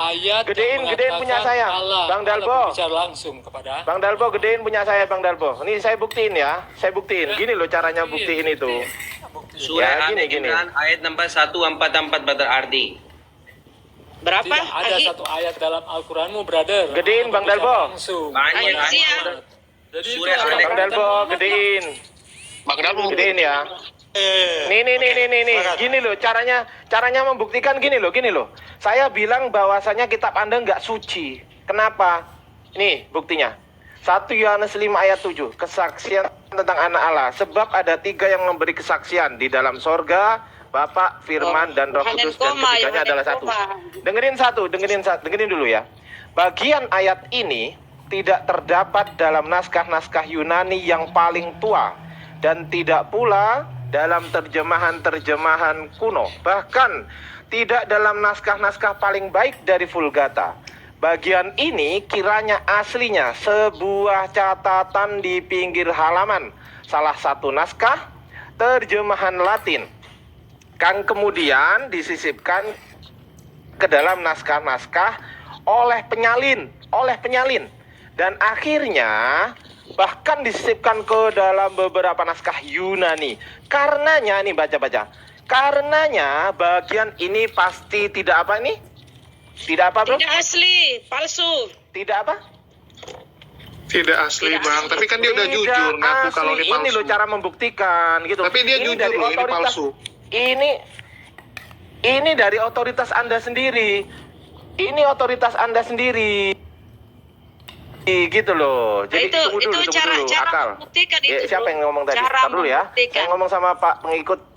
ayat Gedein punya saya. Bang Dalbo. Bicara langsung kepada Bang Dalbo, gedein punya saya, Bang Dalbo. Ini saya buktiin ya. Saya buktiin. Gini loh caranya buktiin itu. Surah Ya, Ali gini. Imran ayat nomor 144 Brother Ardi. Berapa? Tidak ada satu ayat dalam Al-Quranmu, brother. Gedein, Bang Dalbo. Langsung. Banyak siap. Jadi itu Surah ada Ali. Bang Dalbo, gedein. Bang Dalbo. Gedein ya. Nih. Gini loh caranya membuktikan gini loh. Saya bilang bahwasanya kitab Anda nggak suci. Kenapa? Nih buktinya. 1 Yohanes 5 ayat 7. Kesaksian tentang anak Allah. Sebab ada 3 yang memberi kesaksian di dalam sorga, Bapa, Firman, dan Roh Kudus, dan ketiganya adalah satu. Dengerin dulu ya. Bagian ayat ini tidak terdapat dalam naskah-naskah Yunani yang paling tua, dan tidak pula dalam terjemahan-terjemahan kuno. Bahkan tidak dalam naskah-naskah paling baik dari Vulgata. Bagian ini kiranya aslinya sebuah catatan di pinggir halaman salah satu naskah terjemahan Latin, kan kemudian disisipkan ke dalam naskah-naskah oleh penyalin, dan akhirnya bahkan disisipkan ke dalam beberapa naskah Yunani. Karenanya nih baca-baca. Karenanya bagian ini pasti tidak apa ini? Tidak apa, Bro? Tidak asli, palsu. Tidak apa? Tidak asli, Bang. Tapi kan dia udah jujur ngaku kalau ini palsu. Ini loh cara membuktikan gitu. Tapi dia ini jujur dari loh, ini otoritas, palsu. Ini dari otoritas Anda sendiri. Ini otoritas Anda sendiri. Gitu loh. Jadi Nah, tunggu dulu, cara akal. membuktikan itu. Siapa yang ngomong tadi? Cara Tar dulu ya. membuktikan. Saya ngomong sama Pak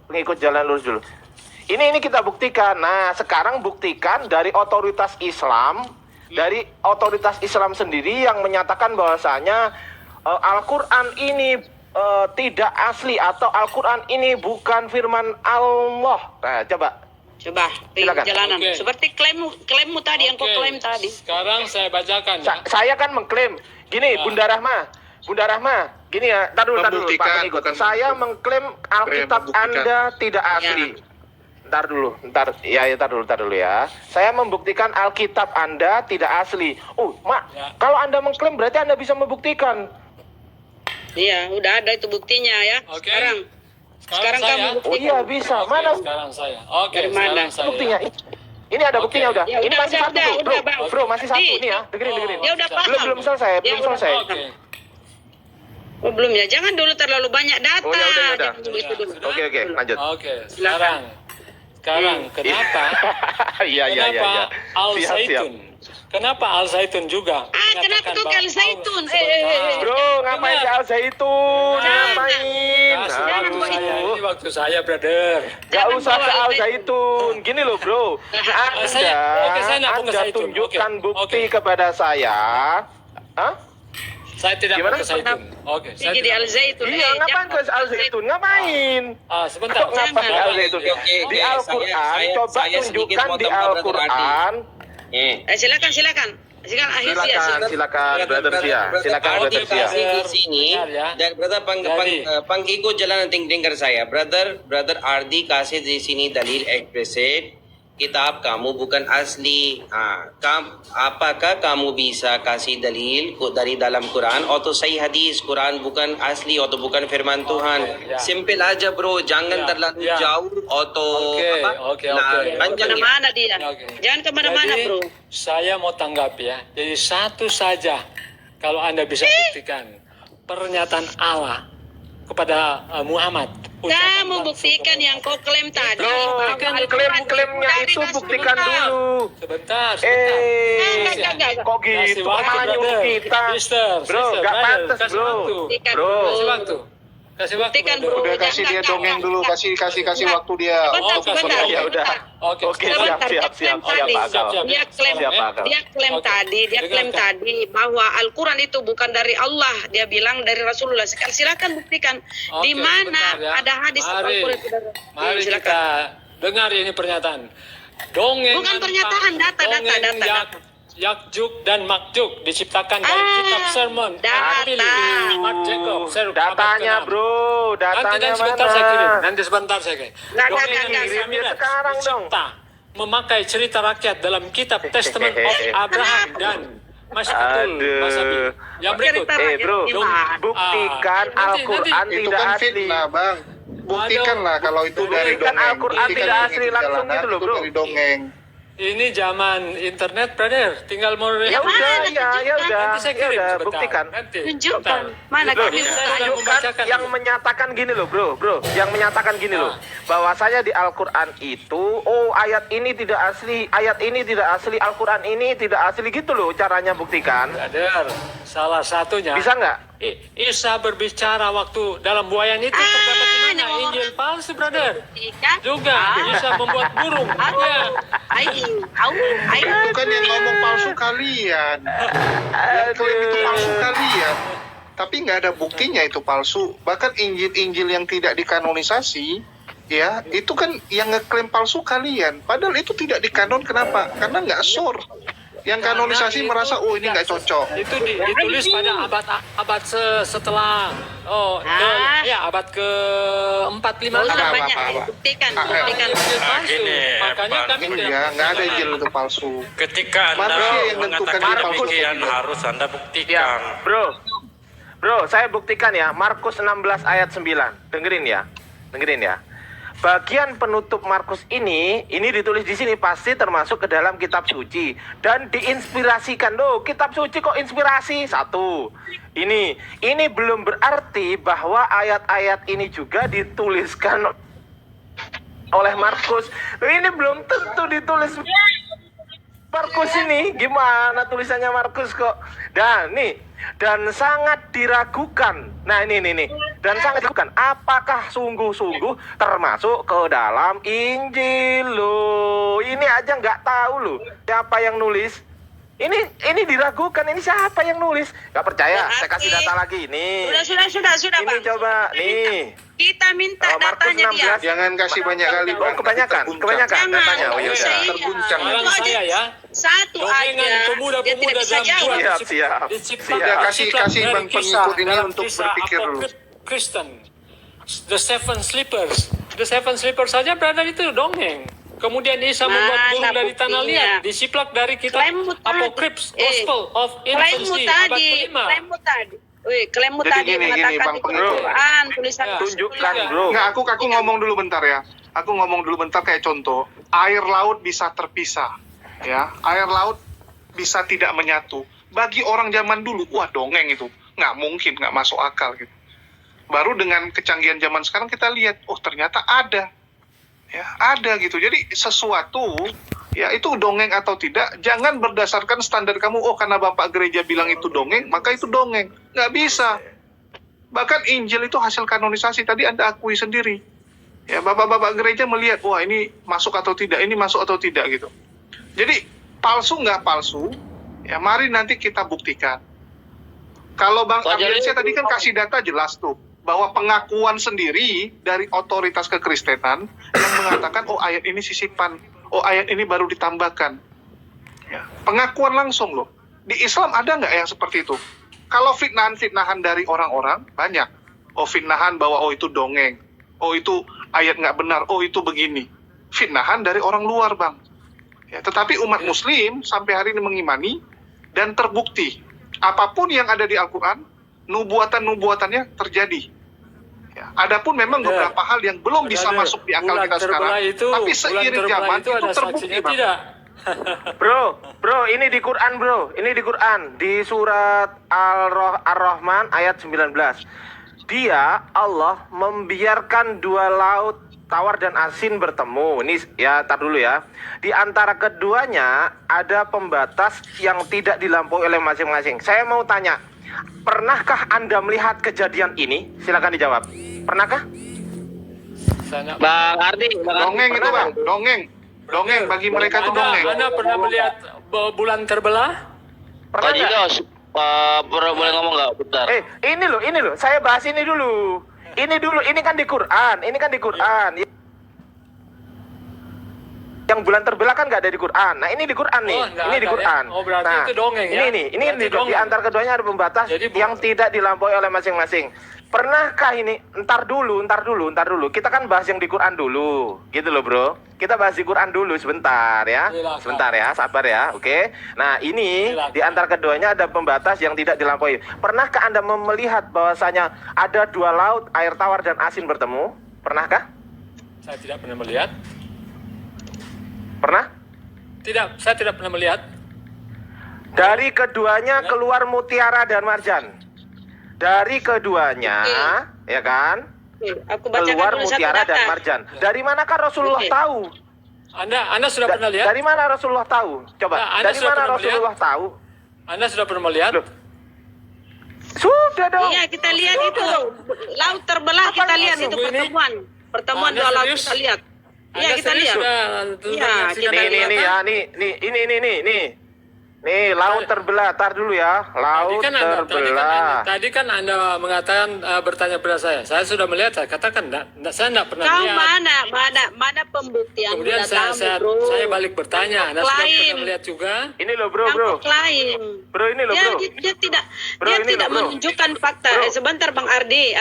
pengikut jalan lurus dulu. Ini kita buktikan. Nah, sekarang buktikan dari otoritas Islam, dari otoritas Islam sendiri yang menyatakan bahwasanya Al-Qur'an ini tidak asli, atau Al-Qur'an ini bukan firman Allah. Nah, coba silakan. Jalanan. Oke. Seperti klaimmu tadi, yang kau klaim tadi. Sekarang saya bacakan ya. Saya kan mengklaim gini, Ya. Bunda Rahma, gini ya, tar dulu Pak Membuktikan, pengikut. bukan Saya mengklaim Alkitab membuktikan. Anda tidak asli. Ntar dulu ya. Saya membuktikan Alkitab Anda tidak asli. Ya. Kalau Anda mengklaim berarti Anda bisa membuktikan. Iya, udah ada itu buktinya ya. Oke. Sekarang saya. kamu Oh buktikan. iya bisa. Oke, Mana sekarang saya. Oke, Dari mana? sekarang saya. buktinya? Ini ada buktinya Oke. udah. Ya, Ini udah, masih satu, udah, bro. Bang. Bro, masih satu Di- nih ya. Dengerin. Dia udah paham. Belum selesai, Dia belum udah selesai. Oke. Oh, belum ya. Jangan dulu terlalu banyak data. Oh, ya udah. Jangan dulu itu dulu. Oke, lanjut. Oke, sekarang kenapa? Iya. Kenapa Al Siap. Zaitun? Kenapa Al Zaitun juga? Kenapa kau menyatakan Al Zaitun? bahwa- Sebentar. Bro, ngapain Benar. ke Al Zaitun? Ngapain? Kasih waktu saya, ini waktu saya, brother. Gak Jangan usah bawa ke Al Al Zaitun. Gini loh, bro. saya nak ke Anda Zaitun. tunjukkan Oke. bukti kepada saya. Hah? Saya tidak Gimana? mau ke Zaitun. Oke, saya Jadi tidak Al mau. Zaitun. Iya, ngapain ke Al Zaitun? Ngapain? Sebentar. Kok ngapain ke Al Zaitun? Oke, Di oke, Al-Quran, saya coba sedikit tunjukkan di potong Brother Al-Quran. Silakan. Silakan akhir dia. Silakan, brother Sia. Silakan, brother Sia. Di sini Ya. dan brother pengikut jalan dengar saya. Brother Ardi kasih di sini dalil explicit kitab kamu bukan asli. Apakah kamu bisa kasih dalil dari dalam Quran atau sahih hadis Quran bukan asli atau bukan firman Tuhan? ya. Simple aja bro, jangan terlalu jauh atau Oke. panjang ya. Kemana dia? Oke. Jangan kemana-mana, Jadi, bro. saya mau tanggapi ya. Jadi satu saja, kalau Anda bisa buktikan pernyataan Allah kepada Muhammad. ucapan Kamu langsung buktikan kepada yang kau klaim tadi. Bro, Bahwa klaim-klaimnya Al-Quran itu dari buktikan Rasulullah. dulu. Sebentar. Enggak. Kok Kasih gitu? waktu, Malah nyuruh brother. kita. Sister, Bro, gak brother. pantas, Kasih bro. waktu. Buktikan Bro. dulu. Kasih waktu. Kasih waktu. Buktikan, brother. bro. Udah kasih dia dongeng dulu, kasih waktu dia. Sebentar. Ya udah. Oke, Oke, Sebentar, siap, dia klaim Pak Akal. Dia klaim, Siap, Pak Akal. dia klaim Oke. tadi, Dengarkan. bahwa Al-Quran itu bukan dari Allah. Dia bilang dari Rasulullah. Silakan buktikan Oke, di mana sebentar ya. ada hadis Mari. Al-Quran itu dari. Mari Silakan. kita dengar ini pernyataan. Dongeng. Bukan pernyataan, data. Yakjuk dan Makjuk diciptakan dari kitab sermon. data. Mark Jacob. Datanya, bro. Datanya Nanti sebentar mana? saya kirim. Nanti sebentar saya kirim. Nggak, Dongeng nggak, yang kirimnya Samira sekarang dong. dicipta memakai cerita rakyat dalam kitab Testament of Abraham dan masih betul Mas Abi. Yang berikut. Bro, buktikan Al-Quran Itu tidak kan asli. fitnah, Bang. Buktikan lah kalau itu dari Buktikan dongeng. Al-Quran Buktikan tidak ini asli langsung jalanan, gitu loh, itu bro. dari dongeng. Ini zaman internet, brother. Tinggal mau Ya udah, ya udah, Nanti saya kirim sebentar. buktikan. Nanti. Tunjukkan. Sebentar. Mana Loh, kami saya tahu. sudah membacakan yang dulu. menyatakan gini loh, bro, yang menyatakan gini loh, bahwasanya di Al-Quran itu, ayat ini tidak asli, ayat ini tidak asli, Al-Quran ini tidak asli gitu loh, caranya buktikan. Brother, salah satunya. Bisa nggak? Isa berbicara waktu dalam buayan itu terdapat di mana? Injil palsu, brother. Juga Isa membuat burung. Ya. Itu kan yang ngomong palsu kalian. Yang klaim itu palsu kalian. Tapi nggak ada buktinya itu palsu. Bahkan Injil-Injil yang tidak dikanonisasi, ya itu kan yang ngeklaim palsu kalian. Padahal itu tidak dikanon. Kenapa? Karena nggak sure. Yang kanonisasi merasa, oh ini nggak cocok. Itu ditulis pada abad setelah abad ke-4 5 Usah banyak. apa. Buktikan. Injil palsu. Gini, Makanya Pak. kami Iya, nggak ada Injil itu palsu. Ketika Anda Manusia yang menentukan mengatakan dia palsu. demikian harus Anda buktikan. Ya, bro, saya buktikan ya, Markus 16 ayat 9. Dengerin ya. Bagian penutup Markus ini ditulis di sini pasti termasuk ke dalam kitab suci dan diinspirasikan. Loh, kitab suci kok inspirasi? Satu. Ini belum berarti bahwa ayat-ayat ini juga dituliskan oleh Markus. Ini belum tentu ditulis Markus ini. Gimana tulisannya Markus kok? Dan sangat diragukan. Nah, ini. Dan sangat diragukan. Apakah sungguh-sungguh termasuk ke dalam Injil loh? Ini aja nggak tahu loh. Siapa yang nulis? Ini diragukan. Ini siapa yang nulis? Nggak percaya? Saya kasih data lagi. Nih. Sudah, Ini Bang. coba. Nih. Kita minta Markus datanya dia. 16. Jangan kasih banyak kali. Oh, kebanyakan datanya. Oh, ya udah. Terguncang. Saran saya ya. Satu Dongengan aja. Dia pemuda-pemuda tidak bisa dalam jawab. dua Siap. Udah, kasih Bang pengikut ini untuk berpikir dulu. Kristen, The Seven Sleepers saja berada itu dongeng. Kemudian Isa membuat burung dari tanah buktinya? liat, disiplak dari kitab Klaimmu tadi. Apokrips, Gospel of Klaimmu Infancy, abad tadi. kelima. Klaimmu Jadi tadi gini, mengatakan Bang di Pengikut. Quran tulisan Tunjukkan, Iya. bro. Nggak, aku ngomong dulu bentar ya. Aku ngomong dulu bentar kayak contoh. Air laut bisa terpisah. Ya, air laut bisa tidak menyatu. Bagi orang zaman dulu, wah dongeng itu. Nggak mungkin, nggak masuk akal gitu. Baru dengan kecanggihan zaman sekarang kita lihat, oh ternyata ada. Ya, ada gitu. Jadi sesuatu, ya itu dongeng atau tidak, jangan berdasarkan standar kamu, oh karena Bapak gereja bilang itu dongeng, maka itu dongeng. Nggak bisa. Bahkan Injil itu hasil kanonisasi, tadi Anda akui sendiri. Ya, Bapak-bapak gereja melihat, wah ini masuk atau tidak, ini masuk atau tidak gitu. Jadi, palsu nggak palsu, ya mari nanti kita buktikan. Kalau Bang Ardiansyah tadi kan kasih data jelas tuh, bahwa pengakuan sendiri dari otoritas kekristenan yang mengatakan, oh ayat ini sisipan, oh ayat ini baru ditambahkan. Ya, pengakuan langsung loh. Di Islam ada nggak yang seperti itu? Kalau fitnahan-fitnahan dari orang-orang, banyak. Oh fitnahan bahwa oh itu dongeng, oh itu ayat nggak benar, oh itu begini. Fitnahan dari orang luar, Bang. Ya, tetapi umat muslim sampai hari ini mengimani dan terbukti. Apapun yang ada di Al-Quran, nubuatan-nubuatannya terjadi. Ya, adapun memang beberapa hal yang belum bisa masuk di akal kita sekarang, tapi seiring zaman itu terbukti, Bang. Tidak. Bro, ini di Quran, bro. Ini di Quran, di surat Ar-Rahman ayat 19. Dia, Allah, membiarkan dua laut tawar dan asin bertemu. Ini ya, tar dulu ya. Di antara keduanya ada pembatas yang tidak dilampaui oleh masing-masing. Saya mau tanya, pernahkah Anda melihat kejadian ini? Silakan dijawab. Pernahkah? Bang Ardi, Dongeng itu, Bang. Dongeng bagi mereka itu dongeng. Anda pernah melihat bulan terbelah? Pernah Pak nggak? Jigos, boleh ngomong nggak? Bentar. Ini loh. Saya bahas ini dulu. Ini kan di Quran. Yang bulan terbelah kan nggak ada di Quran. Nah ini di Quran nih, Oh, nggak ini di ada, Quran. ya? Oh, berarti nah, itu dongeng, ya? Ini Berarti di dongeng. antara keduanya ada pembatas Jadi, yang tidak dilampaui oleh masing-masing. Pernahkah ini? Ntar dulu. Kita kan bahas yang di Quran dulu, gitu loh bro. Kita bahas di Quran dulu sebentar ya, Silakan. sebentar ya, sabar ya, oke. Nah ini Silakan. di antara keduanya ada pembatas yang tidak dilampaui. Pernahkah Anda melihat bahwasanya ada dua laut, air tawar dan asin bertemu? Pernahkah? Saya tidak pernah melihat. Pernah? Tidak, saya tidak pernah melihat. Dari keduanya keluar mutiara dan marjan. Dari keduanya, ya kan? Aku bacakan Keluar dulu satu mutiara data. dan marjan. Dari manakah Rasulullah Oke. tahu? Anda sudah pernah lihat? Dari mana Rasulullah tahu? Coba. Nah, Anda dari sudah mana pernah Rasulullah tahu? Anda sudah pernah melihat? Loh. Sudah dong. Iya, kita lihat itu laut terbelah, Apa kita ini? lihat itu Sungguh ini? pertemuan Anda dua laut serius? kita lihat. Iya, Anda kita serius lihat. sudah Iya, menyaksikan kita dari Nih mata? ya, nih. Nih, laut terbelah. Tar dulu ya. Laut terbelah. Tadi kan Anda mengatakan bertanya pada saya. Saya sudah melihat, saya katakan saya enggak pernah Kau lihat. mana pembuktian Kemudian saya balik bertanya, Anda sudah pernah melihat juga? Ini loh, bro. Klaim. Bro, ini loh, bro. Dia tidak Bro, ini tidak loh, bro. menunjukkan fakta. Bro. Sebentar Bang Ardi,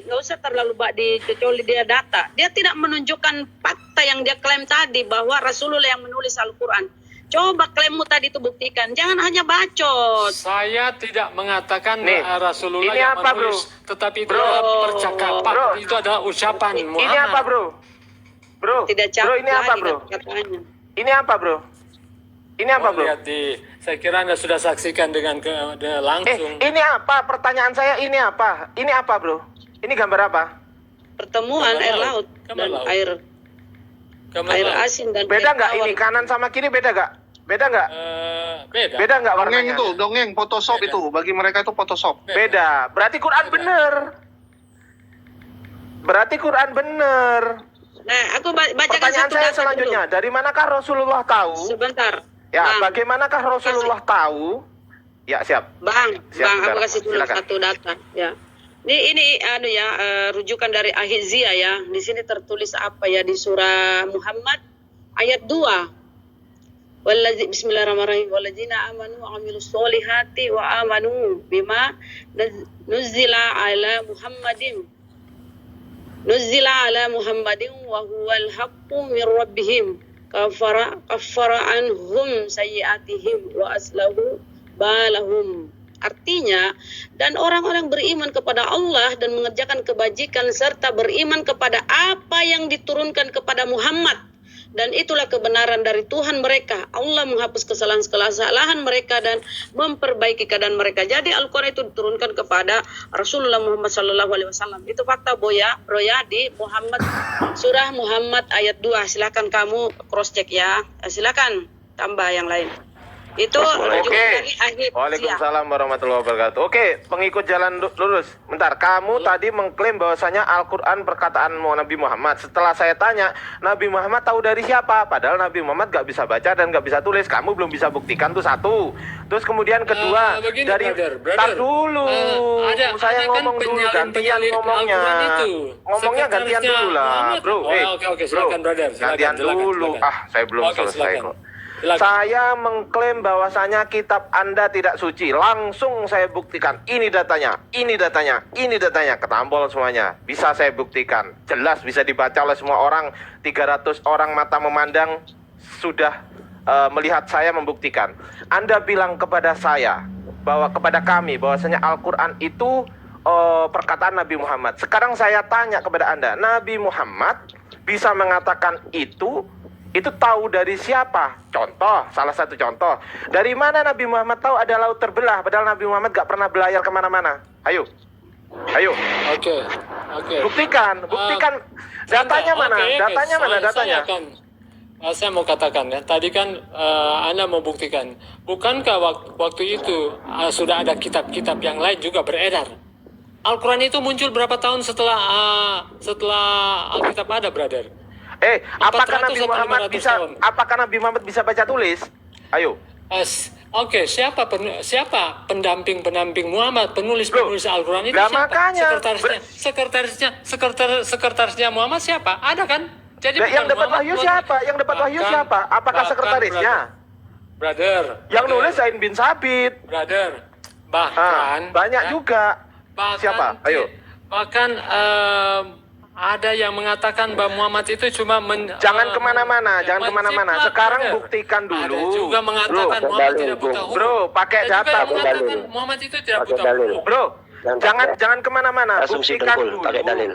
nggak usah terlalu dicocoli dia data. Dia tidak menunjukkan fakta yang dia klaim tadi bahwa Rasulullah yang menulis Al-Qur'an. Coba klaimmu tadi itu buktikan. Jangan hanya bacot. Saya tidak mengatakan Nih, Rasulullah ini yang apa, menulis, bro? tetapi itu Bro. adalah percakapan. Bro. Itu adalah ucapan Muhammad. Ini apa, bro? Bro, Tidak bro, ini apa, lagi bro? kata-katanya. Ini apa, bro? Ini apa, bro? Lihat saya kira Anda sudah saksikan dengan langsung. Ini apa? Pertanyaan saya ini apa? Ini apa, bro? Ini gambar apa? Pertemuan Gambar air laut. laut Gambar dan laut. Gambar air laut. asin dan Beda air nggak tawar. ini kanan sama kiri beda nggak? Beda nggak? Beda. Beda nggak Dongeng warnanya? itu, dongeng, Photoshop Beda. itu. Bagi mereka itu Photoshop. Beda. Berarti Quran bener. Berarti Quran bener. Nah, aku bacakan Pertanyaan satu saya data selanjutnya, dulu. dari manakah Rasulullah tahu? Sebentar. Ya, Bang, bagaimanakah Rasulullah tahu? Ya, siap. Bang, Siap, aku saudara. kasih dulu Silakan. satu data ya. Ini rujukan dari Ahiziyah ya. Di sini tertulis apa ya di surah Muhammad ayat 2. Bismillahirrahmanirrahim. Walladzina amanu wa amilus solihati wa amanu bima nuzila ala Muhammadin. Nuzila ala Muhammadin wa huwal haqqu min rabbihim. Kafara anhum sayyiatihim wa aslahu balahum. Artinya, dan orang-orang beriman kepada Allah dan mengerjakan kebajikan serta beriman kepada apa yang diturunkan kepada Muhammad. Dan itulah kebenaran dari Tuhan mereka. Allah menghapus kesalahan-kesalahan mereka dan memperbaiki keadaan mereka. Jadi Al-Quran itu diturunkan kepada Rasulullah Muhammad SAW. Itu fakta bro ya di Muhammad surah Muhammad ayat 2. Silakan kamu cross check ya. Silakan tambah yang lain. Itu rujukan Oke. dari Ahiziyah. Waalaikumsalam warahmatullahi wabarakatuh. Oke, pengikut jalan lurus. Bentar, kamu tadi mengklaim bahwasanya Al-Quran perkataan Nabi Muhammad. Setelah saya tanya, Nabi Muhammad tahu dari siapa? Padahal Nabi Muhammad gak bisa baca dan gak bisa tulis. Kamu belum bisa buktikan tuh satu. Terus kemudian kedua, Begini, dari brother. tar dulu. Saya ada kan ngomong dulu, gantian penyalin ngomongnya. Al-Quran itu. Ngomongnya gantian Sekretarisnya dulu lah, Muhammad. bro. Oke, silakan, brother. Gantian dulu. Silakan. Ah, saya belum Oke, selesai silakan. kok. Silakan. Saya mengklaim bahwasanya kitab Anda tidak suci. Langsung saya buktikan. Ini datanya, ini datanya, ini datanya. Ketampol semuanya. Bisa saya buktikan. Jelas bisa dibaca oleh semua orang. 300 orang mata memandang sudah melihat saya membuktikan. Anda bilang kepada saya, bahwa kepada kami, bahwasanya Al-Quran itu perkataan Nabi Muhammad. Sekarang saya tanya kepada Anda, Nabi Muhammad bisa mengatakan itu tahu dari siapa? Contoh, salah satu contoh. Dari mana Nabi Muhammad tahu ada laut terbelah? Padahal Nabi Muhammad gak pernah belayar kemana-mana. Ayo. Oke. Buktikan. Datanya mana? Datanya mana? Datanya. Saya mau katakan ya, tadi kan Anda mau buktikan. Bukankah waktu itu sudah ada kitab-kitab yang lain juga beredar? Al-Quran itu muncul berapa tahun setelah Alkitab ada, brother? Apakah 400 Nabi atau Muhammad 500 bisa? tahun? Apakah Nabi Muhammad bisa baca tulis? Ayo. Oke, siapa pendamping Muhammad, penulis Al-Quran itu? Lah, siapa? makanya. Sekretarisnya Muhammad siapa? Ada kan? Jadi Yang bukan dapat Muhammad wahyu buat- siapa? Yang dapat wahyu siapa? Apakah bahkan, sekretarisnya? Brother. Yang nulis Zain bin Sabit. Brother. Bahkan. Banyak ya, juga. Bahkan, Siapa? Ayo. Bahkan ada yang mengatakan bahwa Muhammad itu cuma Jangan kemana-mana, jangan kemana-mana. menciplak, Sekarang brother. buktikan dulu. Ada juga mengatakan Bro, Muhammad tidak buta huruf. Bro, pakai Ada juga data, yang bro. mengatakan Muhammad itu tidak buta huruf. Bro, jangan kemana-mana. Asumsi Buktikan dengkul, dulu. pakai dalil.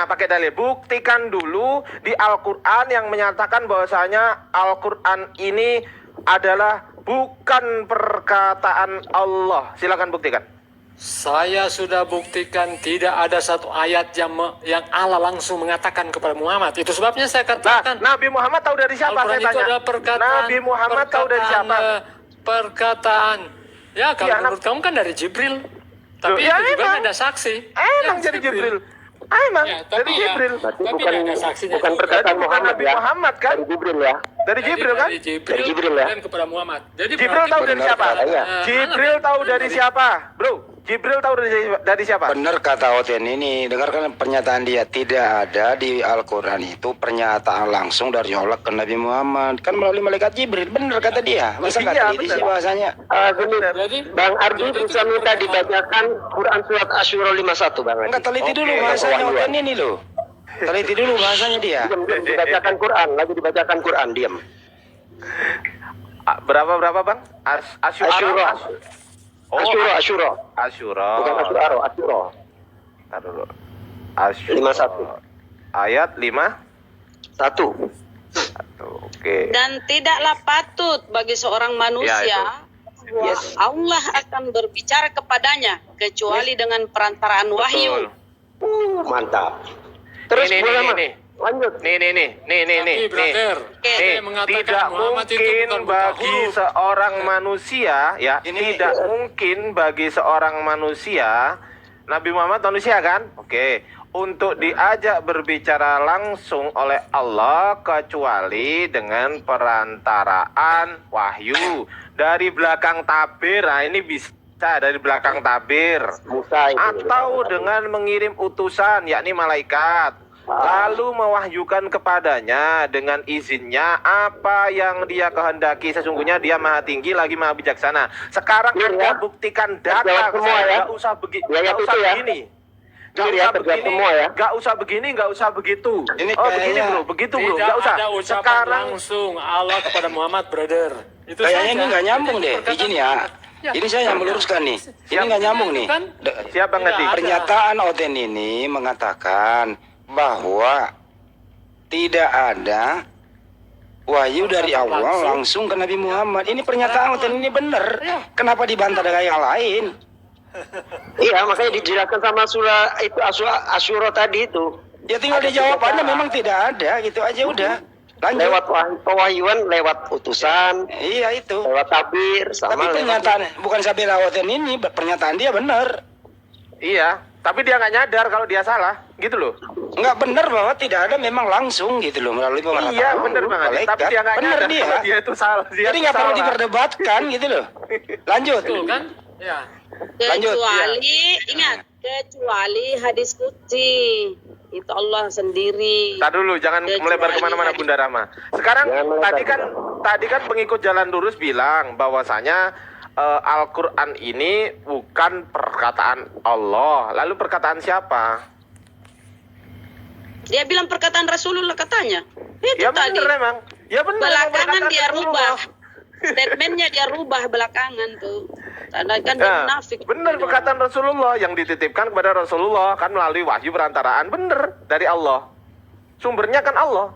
Pakai dalil. Buktikan dulu di Al-Quran yang menyatakan bahwasanya Al-Quran ini adalah bukan perkataan Allah. Silakan buktikan. Saya sudah buktikan tidak ada satu ayat yang Allah langsung mengatakan kepada Muhammad. Itu sebabnya saya Nah, katakan Nabi Muhammad tahu dari siapa? Al-Quran Saya itu tanya. adalah perkataan. Nabi Muhammad tahu dari siapa? Perkataan. Ya, kalau Ya, menurut kamu kan dari Jibril. Tapi ya, itu juga emang. kan ada saksi. Emang Ya, jadi Jibril. Emang Ya, dari tapi Jibril. tapi ada saksinya. bukan juga. perkataan Bukan Muhammad Nabi ya. Muhammad kan? Dari Jibril ya. Dari Jadi Jibril kan? Dari Jibril ya. Dan kepada Muhammad. Jadi Jibril berarti tahu dari benar siapa? katanya. Jibril tahu dari siapa? Bro, Jibril tahu dari siapa? Benar kata Oten ini, dengarkan pernyataan dia. Tidak ada di Al-Quran itu pernyataan langsung dari Allah ke Nabi Muhammad. Kan melalui malaikat Jibril, benar kata dia. Masa Iya, nggak teliti benar. sih bahasanya? Jadi Bang Ardi jadi bisa itu minta bukan dibacakan Quran surat Asyura 51 Bang Ardi. Enggak teliti dulu Oke. bahasanya Oten ini loh. Teliti dulu bahasanya dia. Diam, dibacakan Quran, lagi dibacakan Quran, diam. Berapa Bang? Asyura. Oh, Asyura, Asyura. Asyura. Bukan Asyura, Asyura. Ntar dulu. Asyura. 51. Ayat 5. 1. Oke. Dan tidaklah patut bagi seorang manusia bahwa Yes. Allah akan berbicara kepadanya kecuali dengan perantaraan wahyu. Mantap. Terus Ini, boleh ini, Mas? ini. Lanjut. Nih. Tapi, brother, Nih, saya mengatakan tidak Muhammad itu mungkin bukan buta bagi huruf. seorang manusia ya, tidak mungkin bagi seorang manusia, Nabi Muhammad manusia kan? Oke, untuk diajak berbicara langsung oleh Allah kecuali dengan perantaraan wahyu dari belakang tabir. Nah, ini bisa dari belakang tabir Musa itu. atau dengan mengirim utusan yakni malaikat lalu mewahyukan kepadanya dengan izinnya apa yang dia kehendaki. Sesungguhnya dia maha tinggi lagi maha bijaksana. Sekarang Clear, Anda ya? buktikan data Terjawab semua, ya? nggak usah Ya, nggak itu usah ya. begini. Nggak Clear, ya? usah Terjawab begini, semua, ya? nggak usah begini, nggak usah begitu. Ini Oh begini kayaknya bro, begitu bro, Tidak nggak usah. ada ucapan Sekarang langsung Allah kepada Muhammad, brother. Itu Kayaknya saja. ini nggak nyambung Jadi deh. perkataan Izin ya. Ini saya yang meluruskan nih. Ini nggak nyambung nih. Kan? siapa Tidak ngerti? ada. Pernyataan Oten ini mengatakan bahwa tidak ada wahyu dari Allah langsung ke Nabi Muhammad. Ini pernyataan Oten ini benar. Kenapa dibantah dengan yang lain? Iya, makanya dijelaskan sama surah itu Asyura tadi itu. Ya tinggal dijawabannya memang tidak ada gitu aja udah. Lanjut. Lewat pewahyuan, lewat utusan, Iya itu. lewat tabir, Tapi sama lewat pernyataan bukan Sabila Oten ini pernyataan dia benar. Iya, tapi dia nggak nyadar kalau dia salah, gitu loh. Nggak benar bahwa tidak ada memang langsung gitu loh melalui pemerataan. Iya benar banget. malaikat. Tapi dia nggak Benar nyadar dia. kalau dia itu salah. Dia Jadi itu nggak perlu salah. diperdebatkan gitu loh. Lanjut. Betul kan? Ya. Lanjut, Kecuali ingat, kecuali hadis qudsi. Itu Allah sendiri. Tar dulu, jangan Kecuali melebar kemana-mana hadis- Bunda Rama. Sekarang Jangan melebar, tadi kan pengikut jalan lurus bilang bahwasanya Al-Quran ini bukan perkataan Allah. Lalu perkataan siapa? Dia bilang perkataan Rasulullah katanya. Itu Ya tadi. benar emang. Ya benar. emang Belakangan perkataan dia Rasulullah. rubah. Statementnya dia rubah belakangan tuh. Karena kan dia Ya, munafik. benar perkataan Rasulullah yang dititipkan kepada Rasulullah kan melalui wahyu perantaraan benar dari Allah. Sumbernya kan Allah.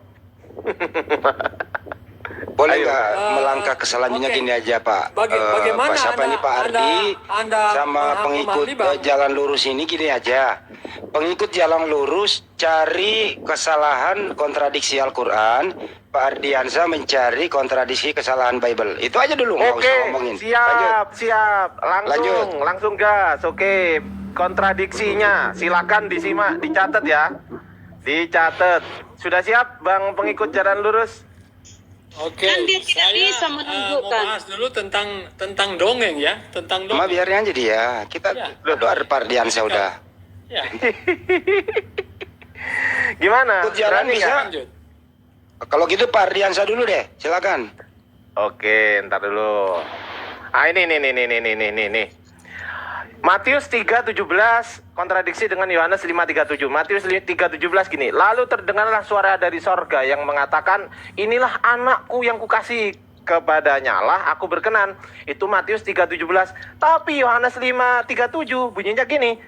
Boleh Ayo. nggak melangkah ke selanjutnya Oke. gini aja Pak? Bagaimana Pak siapa Anda- nih Pak Ardi Anda sama pengikut memahami, Bang? jalan lurus ini gini aja. Pengikut jalan lurus cari kesalahan kontradiksi Al-Quran, Pak Ardiansa mencari kontradiksi kesalahan Bible. Itu aja dulu nggak Oke, usah ngomongin. Lanjut. siap. Lanjut. Langsung gas. Oke, kontradiksinya silakan disimak, dicatat ya. Dicatat. Sudah siap Bang pengikut jalan lurus? Oke. Kan dia tidak saya, bisa mau menunjukkan. bahas dulu tentang dongeng ya, tentang Ma dongeng. biarin aja dia. Kita Ya. doa Pak Ardiansa udah. Ya. Gimana? Ikut jalan Berani bisa. nggak? Lanjut. Kalau gitu Pak Ardiansa dulu deh, silakan. Oke, ntar dulu. Ini. Matius 3:17 kontradiksi dengan Yohanes 5:37. Matius 3:17 gini, lalu terdengarlah suara dari sorga yang mengatakan, inilah anakku yang kukasihi, kepadanya lah aku berkenan. Itu Matius 3:17. Tapi Yohanes 5:37 bunyinya gini,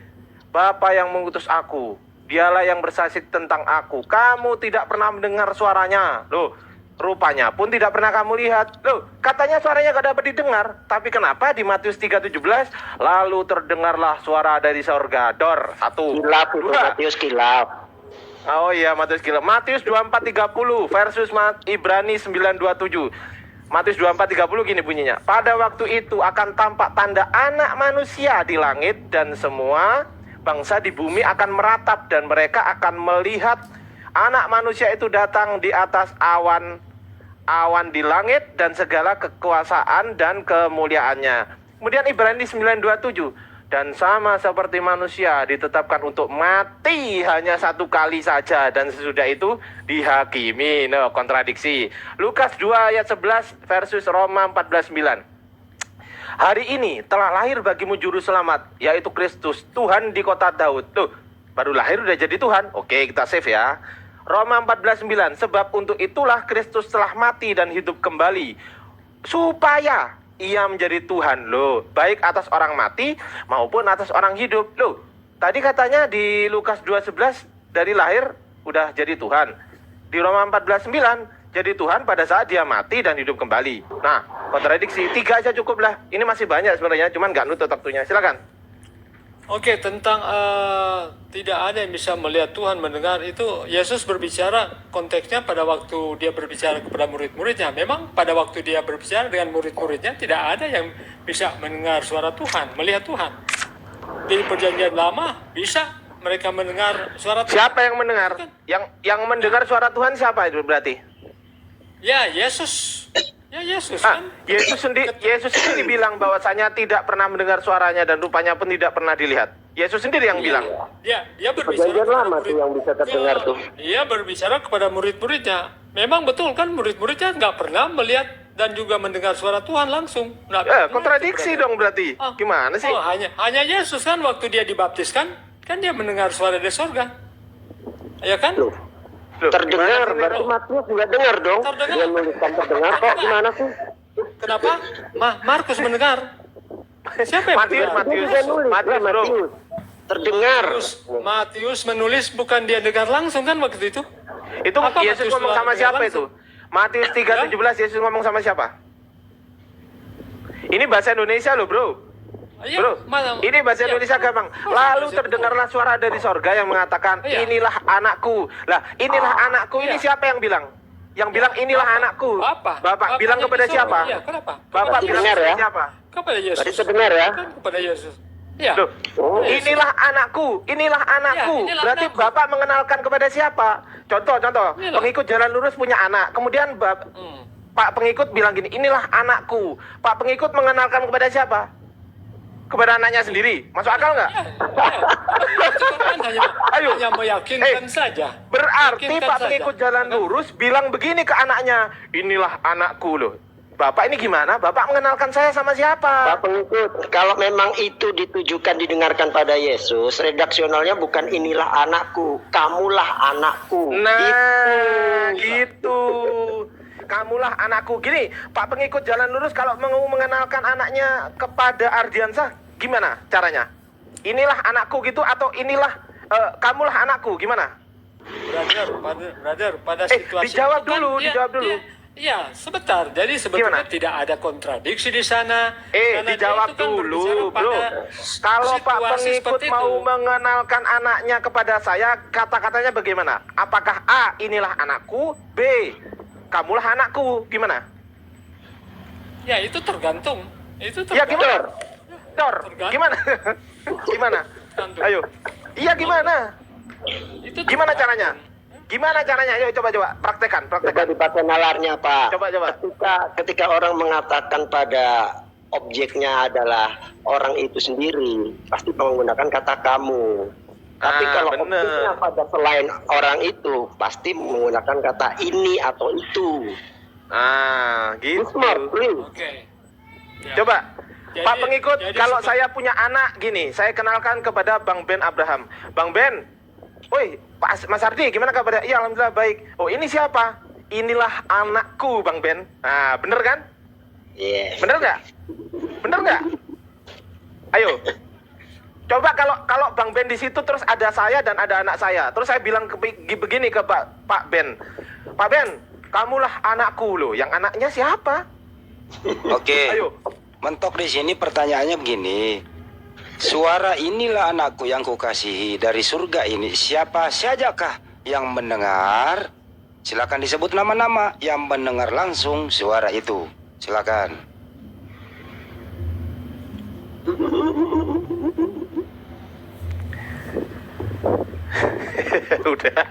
Bapa yang mengutus aku, dialah yang bersaksi tentang aku. Kamu tidak pernah mendengar suaranya. Loh, rupanya pun tidak pernah kamu lihat. Loh, katanya suaranya gak dapat didengar. Tapi kenapa di Matius 3:17 lalu terdengarlah suara dari sorga? Dor, 1. Kilap itu 2. Matius kilap. Oh iya, Matius kilap. Matius 24:30 versus Ibrani 9:27. Matius 24:30 gini bunyinya. Pada waktu itu akan tampak tanda anak manusia di langit, dan semua bangsa di bumi akan meratap, dan mereka akan melihat anak manusia itu datang di atas awan di langit, dan segala kekuasaan dan kemuliaannya. Kemudian Ibrani 9:27, dan sama seperti manusia ditetapkan untuk mati hanya 1 kali saja, dan sesudah itu dihakimi. No, kontradiksi. Lukas 2 ayat 11 versus Roma 14:9. Hari ini telah lahir bagimu juru selamat, yaitu Kristus, Tuhan di kota Daud. Tuh, baru lahir udah jadi Tuhan. Oke, kita save ya. Roma 14:9, sebab untuk itulah Kristus telah mati dan hidup kembali, supaya ia menjadi Tuhan. Loh, baik atas orang mati maupun atas orang hidup. Loh, tadi katanya di Lukas 2:11 dari lahir udah jadi Tuhan. Di Roma 14:9 jadi Tuhan pada saat dia mati dan hidup kembali. Nah, kontradiksi. 3 aja cukup lah. Ini masih banyak sebenarnya, cuman nggak nutut waktunya. Silakan. Oke, tentang tidak ada yang bisa melihat Tuhan, mendengar, itu Yesus berbicara konteksnya pada waktu dia berbicara kepada murid-muridnya. Memang pada waktu dia berbicara dengan murid-muridnya tidak ada yang bisa mendengar suara Tuhan, melihat Tuhan. Di perjanjian lama bisa mereka mendengar suara Tuhan. Siapa yang mendengar? Yang mendengar suara Tuhan siapa itu berarti? Ya, Yesus. Ya, Yesus kan. Yesus sendiri bilang bahwasanya tidak pernah mendengar suaranya dan rupanya pun tidak pernah dilihat. Yesus sendiri yang bilang. Dia berbicara Perjanjian kepada lama tuh yang bisa terdengar tuh. Iya, berbicara kepada murid-muridnya. Memang betul kan, murid-muridnya nggak pernah melihat dan juga mendengar suara Tuhan langsung. Kontradiksi dong berarti. Gimana sih? Oh, hanya Yesus kan waktu dia dibaptiskan, kan dia mendengar suara dari sorga. Ya kan? Loh, terdengar, berarti Matius juga dengar dong. Terdengar. Dia nuliskan terdengar kok, gimana sih? Kenapa? Markus mendengar. Siapa yang Matius, mendengar? Dia juga nulis, Matius, bro. Matius. Terdengar. Matius menulis, bukan dia dengar langsung kan waktu itu? Itu Apa Yesus Matius ngomong sama dengar siapa langsung? itu? Matius 3:17 Yesus ngomong sama siapa? Ini bahasa Indonesia loh, bro. Iya, Bro, ini bahasa Indonesia gampang. Lalu terdengarlah suara dari sorga yang mengatakan, Iya. inilah anakku. Lah, inilah anakku ini Iya. siapa yang bilang? Yang bilang inilah anakku. Bapak bilang Bapaknya kepada disuruh. siapa? Iya, kenapa? Bapak Berarti bilang dengar kepada ya? siapa? Kepada Yesus. Berarti terdengar ya? Kan kepada Yesus. Iya. Loh, Oh, inilah anakku, inilah anakku. Ya, inilah Berarti anakku. Bapak mengenalkan kepada siapa? Contoh. Inilah. Pengikut jalan lurus punya anak. Kemudian Pak pengikut bilang gini, inilah anakku. Pak pengikut mengenalkan kepada siapa? Kepada anaknya sendiri. Masuk akal nggak? Itu kan Ayo. hanya meyakinkan saja. Berarti Yakinkan Pak saja. pengikut jalan lurus bilang begini ke anaknya, inilah anakku loh. Bapak ini gimana? Bapak mengenalkan saya sama siapa? Pak pengikut, kalau memang itu ditujukan didengarkan pada Yesus, redaksionalnya bukan inilah anakku, kamulah anakku. Nah, gitu. Kamulah anakku. Gini, Pak pengikut jalan lurus kalau mau mengenalkan anaknya kepada Ardiansa, gimana caranya? Inilah anakku gitu atau inilah kamulah anakku, gimana? Brother, pada situasi dijawab itu kan dulu, dijawab dulu. Iya, sebentar. Jadi sebetulnya Gimana? tidak ada kontradiksi di sana. Karena dia Dijawab itu kan dulu, berbicara bro. pada Kalau Pak situasi pengikut seperti mau itu. mengenalkan anaknya kepada saya, kata-katanya bagaimana? Apakah A, inilah anakku, B, kamulah anakku, gimana? Ya, itu tergantung. Itu Ya tergantung. gimana? Dor, Tergantung. gimana? Gimana? Tergantung. Ayo. Iya gimana? Itu Gimana tergantung. caranya? Gimana caranya? Ayo coba praktekkan. Coba dipakai nalarnya, Pak. Coba. Ketika orang mengatakan pada objeknya adalah orang itu sendiri, pasti menggunakan kata kamu. Tapi kalau bener. objeknya pada selain orang itu, pasti menggunakan kata ini atau itu. Gitu. Smart, please. Oke. Ya. Coba, Jadi- Pak pengikut, jadi kalau sebab- saya punya anak gini, saya kenalkan kepada Bang Ben Abraham. Bang Ben, woi, Mas Ardi, gimana kabarnya? Iya, alhamdulillah baik. Oh, ini siapa? Inilah anakku, Bang Ben. Nah, bener kan? Yes. Bener nggak? Bener nggak? Ayo. Coba kalau Bang Ben di situ terus ada saya dan ada anak saya. Terus saya bilang begini ke Pak Ben. Pak Ben, kamulah anakku loh. Yang anaknya siapa? Oke. Ayo. Mentok di sini pertanyaannya begini. Suara inilah anakku yang kukasihi dari surga ini. Siapa sajakah yang mendengar? Silakan disebut nama-nama yang mendengar langsung suara itu. Silakan. Udah.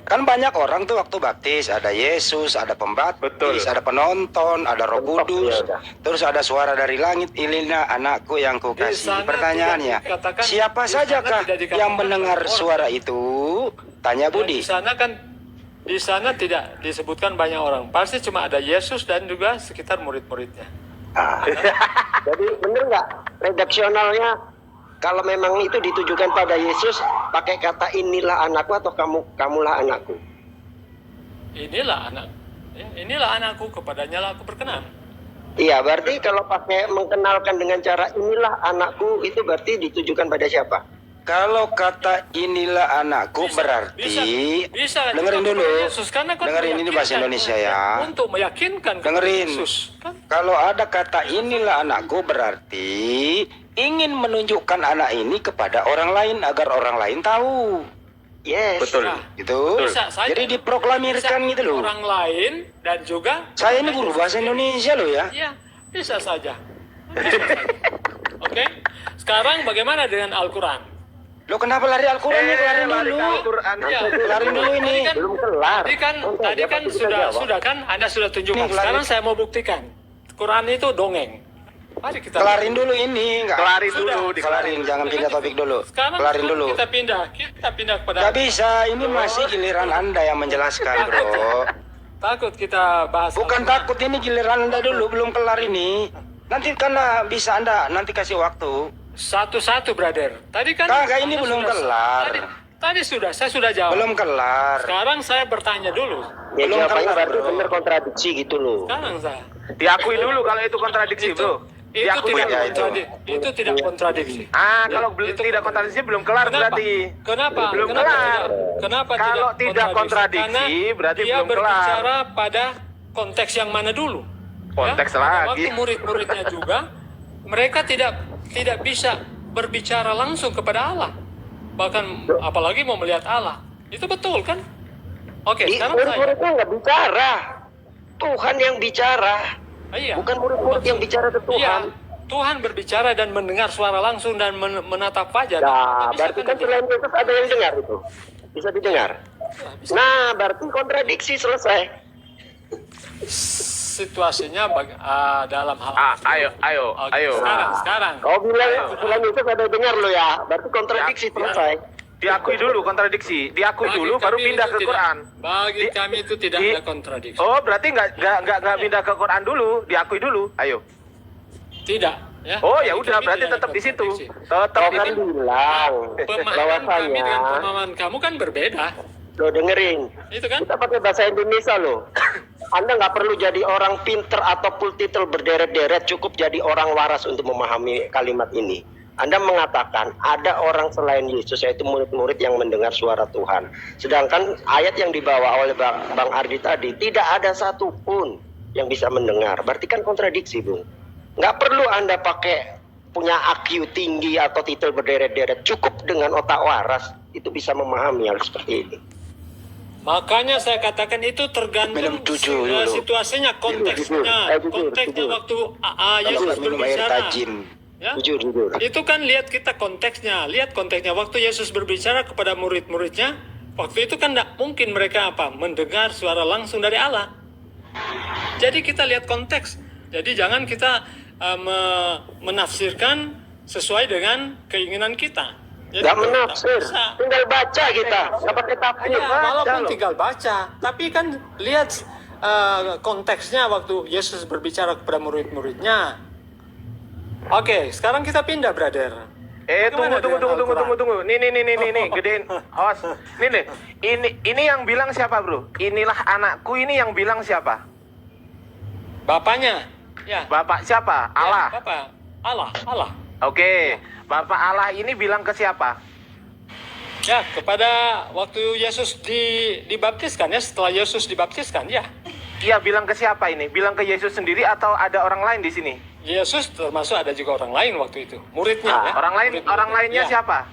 Kan banyak orang tuh waktu baptis, ada Yesus, ada pembaptis, Betul. ada penonton, ada Roh Mentok, Kudus, ya udah. terus ada suara dari langit, inilah anakku yang Di kukasihi. sana Pertanyaannya, tidak dikatakan- siapa di sana sajakah tidak dikatakan yang mendengar orang. suara itu? Tanya Dan Budi. di sana tidak disebutkan banyak orang. Pasti cuma ada Yesus dan juga sekitar murid-muridnya. Jadi bener nggak redaksionalnya kalau memang itu ditujukan pada Yesus pakai kata inilah anakku atau kamulah anakku? Inilah anak. Ya, inilah anakku, kepadanya lah aku berkenan. Iya, berarti kalau pakai mengenalkan dengan cara inilah anakku itu berarti ditujukan pada siapa? Kalau kata inilah anakku berarti bisa dengerin juga dulu. kepada Yesus, karena kan Dengerin ini bahasa meyakinkan, Indonesia ya. Untuk meyakinkan kepada Dengerin. Yesus. Kan? Kalau ada kata inilah anakku berarti ingin menunjukkan anak ini kepada orang lain agar orang lain tahu. Yes. Betul. Nah, Gitu. bisa saja. Jadi diproklamirkan Bisa gitu loh. orang lain dan juga Saya ini guru bahasa Indonesia loh ya. Iya, bisa saja. Bisa saja. Oke. Sekarang bagaimana dengan Al-Qur'an? Lo kenapa lari Al-Quran nih? Kelarin lari dulu. ke Al-Quran. Ya, Kelarin dulu ini. Tadi kan, Belum kelar. tadi kan, Oke, tadi dapat kan bisa sudah jawab. kan Anda sudah tunjukkan. Nih, kelarin. Sekarang saya mau buktikan. Quran itu dongeng. Mari kita Kelarin dulu ini. Nggak. Kelarin Sudah. dulu, Kelarin, jangan pindah topik dulu. Sekarang Kelarin dulu. Kita pindah kepada Gak bisa, ini masih giliran Anda yang menjelaskan, bro. takut kita bahas. Bukan Al-Quran. takut, ini giliran Anda dulu, belum kelar ini. Nanti karena bisa Anda nanti kasih waktu. Satu-satu, brother. Tadi kan Kagak, ini Anda belum sudah- kelar. Tadi sudah, saya sudah jawab. Belum kelar. Sekarang saya bertanya dulu. Ya Belum jawabannya kelar, berarti bro. bener kontradiksi gitu loh. Sekarang saya. Diakui dulu kalau itu kontradiksi, bro. Itu Diakui tidak dulu. kontradiksi. Itu tidak kontradiksi. Kalau Itu tidak kontradiksi belum kelar Kenapa? berarti. Kenapa? Belum Kenapa kelar. tidak? Kenapa Kalau tidak kontradiksi, Karena berarti dia belum kelar. berbicara pada konteks yang mana dulu? Konteks Pada lagi. waktu murid-muridnya juga, mereka tidak bisa berbicara langsung kepada Allah. Bahkan apalagi mau melihat Allah. Itu betul kan? Oke, sekarang saya. Murid-muridnya nggak bicara. Tuhan yang bicara. Iya. Bukan murid-murid yang bicara ke Iya, Tuhan. Tuhan berbicara dan mendengar suara langsung dan menatap wajah. Nah, Bisa berarti kan tidak? selain Yesus ada yang dengar itu. Bisa didengar. Bisa. Nah, berarti kontradiksi selesai. Situasinya dalam hal Ayo. Oke, sekarang. Kau bilang selain Yesus ada yang dengar lo ya. Berarti kontradiksi Ya, selesai. Diakui dulu kontradiksi. Diakui Bagi dulu baru kami pindah itu ke tidak- Quran. Bagi kami itu tidak di- ada kontradiksi. Oh, berarti nggak pindah ke Quran dulu, diakui dulu. Ayo. Tidak, ya. Oh, ya Bagi udah, kami berarti tidak ada tetap di situ. kontradiksi. Tetap Kau di kan situ. bilang Pemahaman kami dengan bahwasanya pemahaman kamu kan berbeda. lo dengerin. Itu kan? Kita pakai bahasa Indonesia loh. Anda nggak perlu jadi orang pinter atau full title berderet-deret, cukup jadi orang waras untuk memahami kalimat ini. Anda mengatakan ada orang selain Yesus, yaitu murid-murid yang mendengar suara Tuhan. Sedangkan ayat yang dibawa oleh Bang Ardi tadi, tidak ada satupun yang bisa mendengar. Berarti kan kontradiksi, Bung. Nggak perlu Anda pakai punya IQ tinggi atau titel berderet-deret. Cukup dengan otak waras, itu bisa memahami hal seperti ini. Makanya saya katakan itu tergantung Minum tujuh dulu. situasinya, konteksnya, Jujur. konteksnya waktu Kalau Yesus minum air berbicara. tajin. Ya? Jujur. Itu kan lihat kita konteksnya, lihat konteksnya. Waktu Yesus berbicara kepada murid-muridnya, waktu itu kan tidak mungkin mereka mendengar suara langsung dari Allah. Jadi kita lihat konteks. Jadi jangan kita menafsirkan sesuai dengan keinginan kita. Jadi Nggak menafsir. tak bisa. Tinggal baca kita. Nggak pakai tafsir. Iya, Baca walaupun loh. tinggal baca, tapi kan lihat konteksnya waktu Yesus berbicara kepada murid-muridnya. Oke, sekarang kita pindah, brother. Bagaimana dengan Al-Quran? Tunggu. Nih, gedein. Awas. Ini yang bilang siapa, bro? Inilah anakku, ini yang bilang siapa? Bapaknya. Ya. Bapak siapa? Allah. Ya, Bapak. Allah. Oke. Bapak Allah ini bilang ke siapa? Ya, kepada waktu Yesus dibaptiskan ya, setelah Yesus dibaptiskan ya. Iya, bilang ke siapa ini? Bilang ke Yesus sendiri atau ada orang lain di sini? Yesus termasuk ada juga orang lain waktu itu, muridnya ya. Orang lainnya Ya. siapa?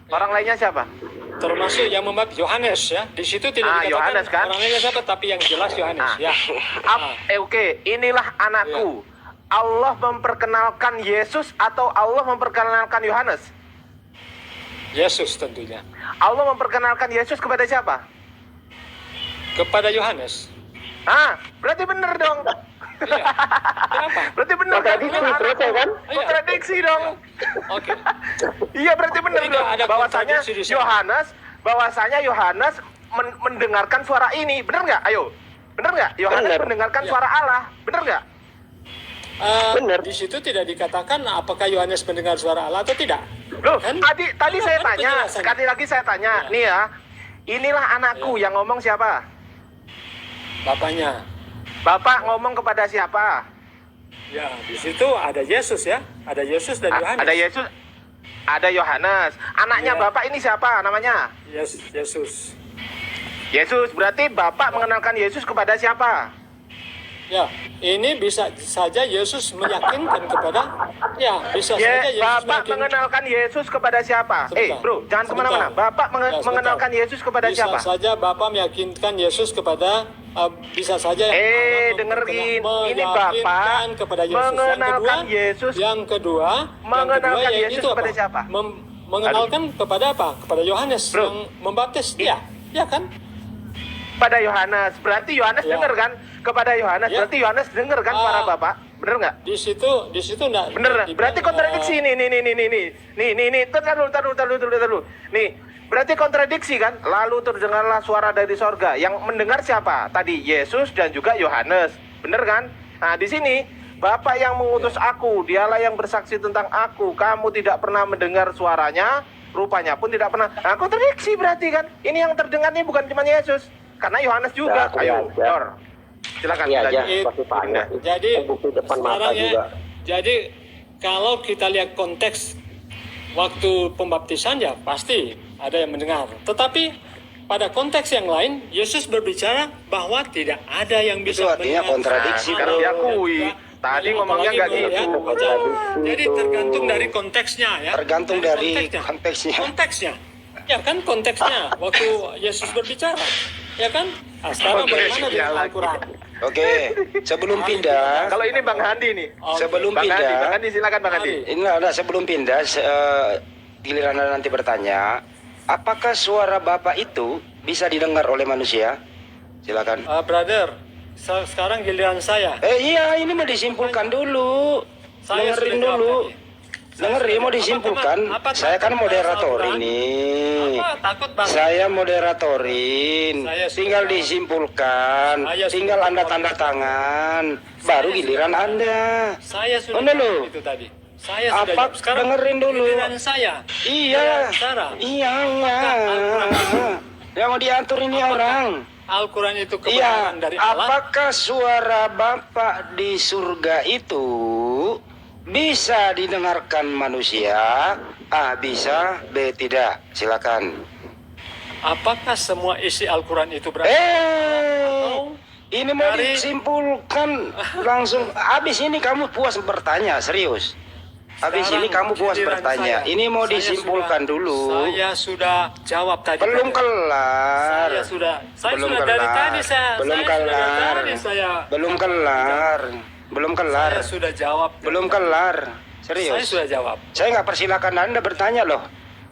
Orang lainnya siapa? Termasuk yang membaptis Yohanes ya. Di situ tidak dikatakan Yohanes, kan? orang lainnya siapa, tapi yang jelas Yohanes ya. Oke, inilah anakku. Allah memperkenalkan Yesus atau Allah memperkenalkan Yohanes? Yesus tentunya. Allah memperkenalkan Yesus kepada siapa? Kepada Yohanes. Berarti benar dong. Iya. Kenapa? Berarti benar dong. Kontradiksi, Inilah selesai anakku. kan? Kontradiksi dong. Oke. Iya, berarti benar Tidak dong. ada Bahwasanya kontradiksi di sana. Yohanes mendengarkan suara ini. Benar nggak? Ayo. Benar nggak? Yohanes Benar. mendengarkan Ya. suara Allah. Benar nggak? Benar. Di situ tidak dikatakan apakah Yohanes mendengar suara Allah atau tidak. Loh, Kan? tadi saya Kan tanya, penjelasannya. sekali lagi saya tanya. Ya. Nih ya. Inilah anakku, yang ngomong siapa? Bapaknya. Bapak ngomong kepada siapa? Ya, di situ ada Yesus ya. Ada Yesus dan Yohanes. Ada Yesus, ada Yohanes. Anaknya Ya. Bapak ini siapa namanya? Yesus. Yesus. Berarti Bapak mengenalkan Yesus kepada siapa? Ya, ini bisa saja Yesus meyakinkan kepada, ya bisa saja Yesus Bapak mengenalkan Yesus kepada siapa? Sebentar, Bro, jangan kemana-mana. sebentar. Bapak Ya, sebentar. mengenalkan Yesus kepada bisa siapa? saja Bapak meyakinkan Yesus kepada, bisa saja Allah dengerin. Ini meyakinkan Bapak kepada Yesus. mengenalkan Yesus. Yang kedua, Mengenalkan yaitu Yesus kepada apa? siapa? Mengenalkan kepada apa? Kepada Yohanes Bro. yang membaptis dia, ya kan? Pada Yohanes. Berarti Yohanes Ya. denger kan? Kepada Yohanes. Ya. Berarti Yohanes denger kan suara Bapak? Bener nggak? Di situ enggak. Bener. Berarti kontradiksi nih. Tar dulu. Nih, berarti kontradiksi kan? Lalu terdengarlah suara dari sorga. Yang mendengar siapa? Tadi Yesus dan juga Yohanes. Bener kan? Nah, di sini Bapak yang mengutus aku, dialah yang bersaksi tentang aku. Kamu tidak pernah mendengar suaranya, rupanya pun tidak pernah. Nah, kontradiksi berarti kan? Ini yang terdengar nih bukan cuma Yesus, karena Yohanes juga. Ya, Ayo, ya. Dor. Silakan. Iya aja, lanjut. pasti banyak. Jadi Bukti depan mata sekarang ya, juga. jadi kalau kita lihat konteks waktu pembaptisan ya pasti ada yang mendengar. Tetapi pada konteks yang lain Yesus berbicara bahwa tidak ada yang bisa Itu artinya mendengar. kontradiksi, Nah, Karena bro. diakui. Tadi ngomongnya nggak Apalagi, gitu. ya. Jadi tergantung dari konteksnya ya. Tergantung dari konteksnya. Konteksnya. Ya kan konteksnya waktu Yesus berbicara. Ya kan? Nah, sekarang bagaimana dengan Al-Quran? Oke, sebelum pindah, Kalau ini Bang Handi nih. sebelum Bang pindah, Handi silakan Bang Handi. ini ada sebelum pindah, giliran Anda nanti bertanya, apakah suara Bapak itu bisa didengar oleh manusia? Silakan. Brother, sekarang giliran saya. Iya, ini mau disimpulkan dulu. Saya Dengerin sudah jawab dulu. tadi. Dengerin, mau disimpulkan. Apa Saya kan takut moderator bahas Al-Quran? ini. Apa takut banget? Saya moderatorin. Saya sudah Tinggal jawab. disimpulkan. Saya sudah Tinggal Anda jawab. tanda tangan. Baru giliran Anda. Saya sudah Mana jawab lu? itu tadi. Saya sudah Apa? jawab. Sekarang Dengerin dulu. giliran saya. Iya. Sarah. Iya. Al-Quran. Yang mau diatur ini orang. Al-Quran itu Iya. kebenaran dari Allah. Apakah suara Bapak di surga itu bisa didengarkan manusia? A. Bisa. B. Tidak. Silakan. Apakah semua isi Al-Quran itu berarti? Eh, ini mau dari- disimpulkan langsung. Habis ini kamu puas bertanya, serius. Habis Sekarang ini kamu puas giliran bertanya. saya. Ini mau Saya disimpulkan sudah- dulu. Saya sudah jawab tadi. Belum brother. kelar. Saya Belum sudah dari kelar. tadi Belum saya sudah dari kelar. tadi saya. Belum kelar. Belum kelar. Saya sudah jawab. Belum kelar. Saya Serius. sudah jawab. Saya nggak persilakan Anda bertanya loh.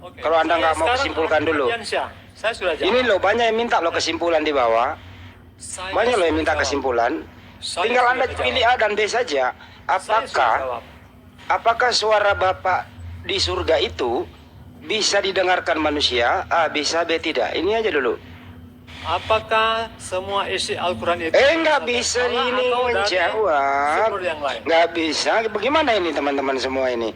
Oke. Kalau Anda Saya nggak mau sekarang kesimpulkan dulu. Ardiansyah. Saya sudah jawab. Ini loh banyak yang minta loh kesimpulan di bawah. Saya Banyak loh yang sudah minta jawab. kesimpulan. Saya Tinggal sudah Anda jawab. pilih A dan B saja. Saya sudah Apakah jawab. apakah suara Bapak di surga itu bisa didengarkan manusia, A bisa, B tidak. Ini aja dulu. Apakah semua isi Al-Quran itu Nggak bisa salah ini atau dari menjawab. sumber yang lain? Nggak bisa. Bagaimana ini teman-teman semua ini?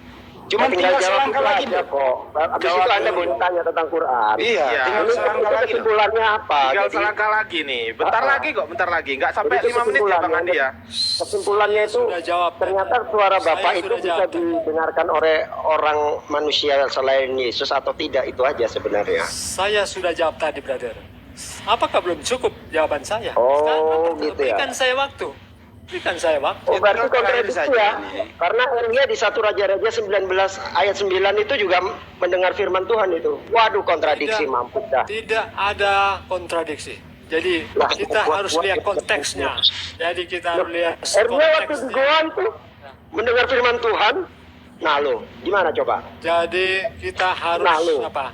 Cuma tinggal jawab selangkah itu lagi, aja Bro. kok. Habis Jawab itu Anda dulu. boleh tanya tentang Quran. Iya, Iya. tinggal Ini selangkah lagi. Bro. kesimpulannya apa? Tinggal Jadi, selangkah lagi nih. Bentar lagi kok, bentar lagi. Nggak sampai Jadi 5 menit ya Bang Andi ya. kesimpulannya itu Sudah jawab. ternyata suara Saya Bapak itu sudah bisa jawab. didengarkan oleh orang manusia selain Yesus atau tidak, itu aja sebenarnya. Saya sudah jawab tadi, brother. Apakah belum cukup jawaban saya? Oh, Sekarang, gitu ya. berikan saya waktu. Berikan saya waktu. Oh, berarti Itu kontradiksi saja ya. ini. Karena Elia di 1 Raja-Raja 19 ayat 9 itu juga mendengar firman Tuhan itu. Waduh, kontradiksi, mampus dah. Tidak ada kontradiksi. Jadi Lah, kita harus lihat konteksnya. Jadi kita harus lihat Elia waktu di konteksnya. Goa itu mendengar firman Tuhan. Nah lo, gimana coba? Jadi kita harus Lalu. apa?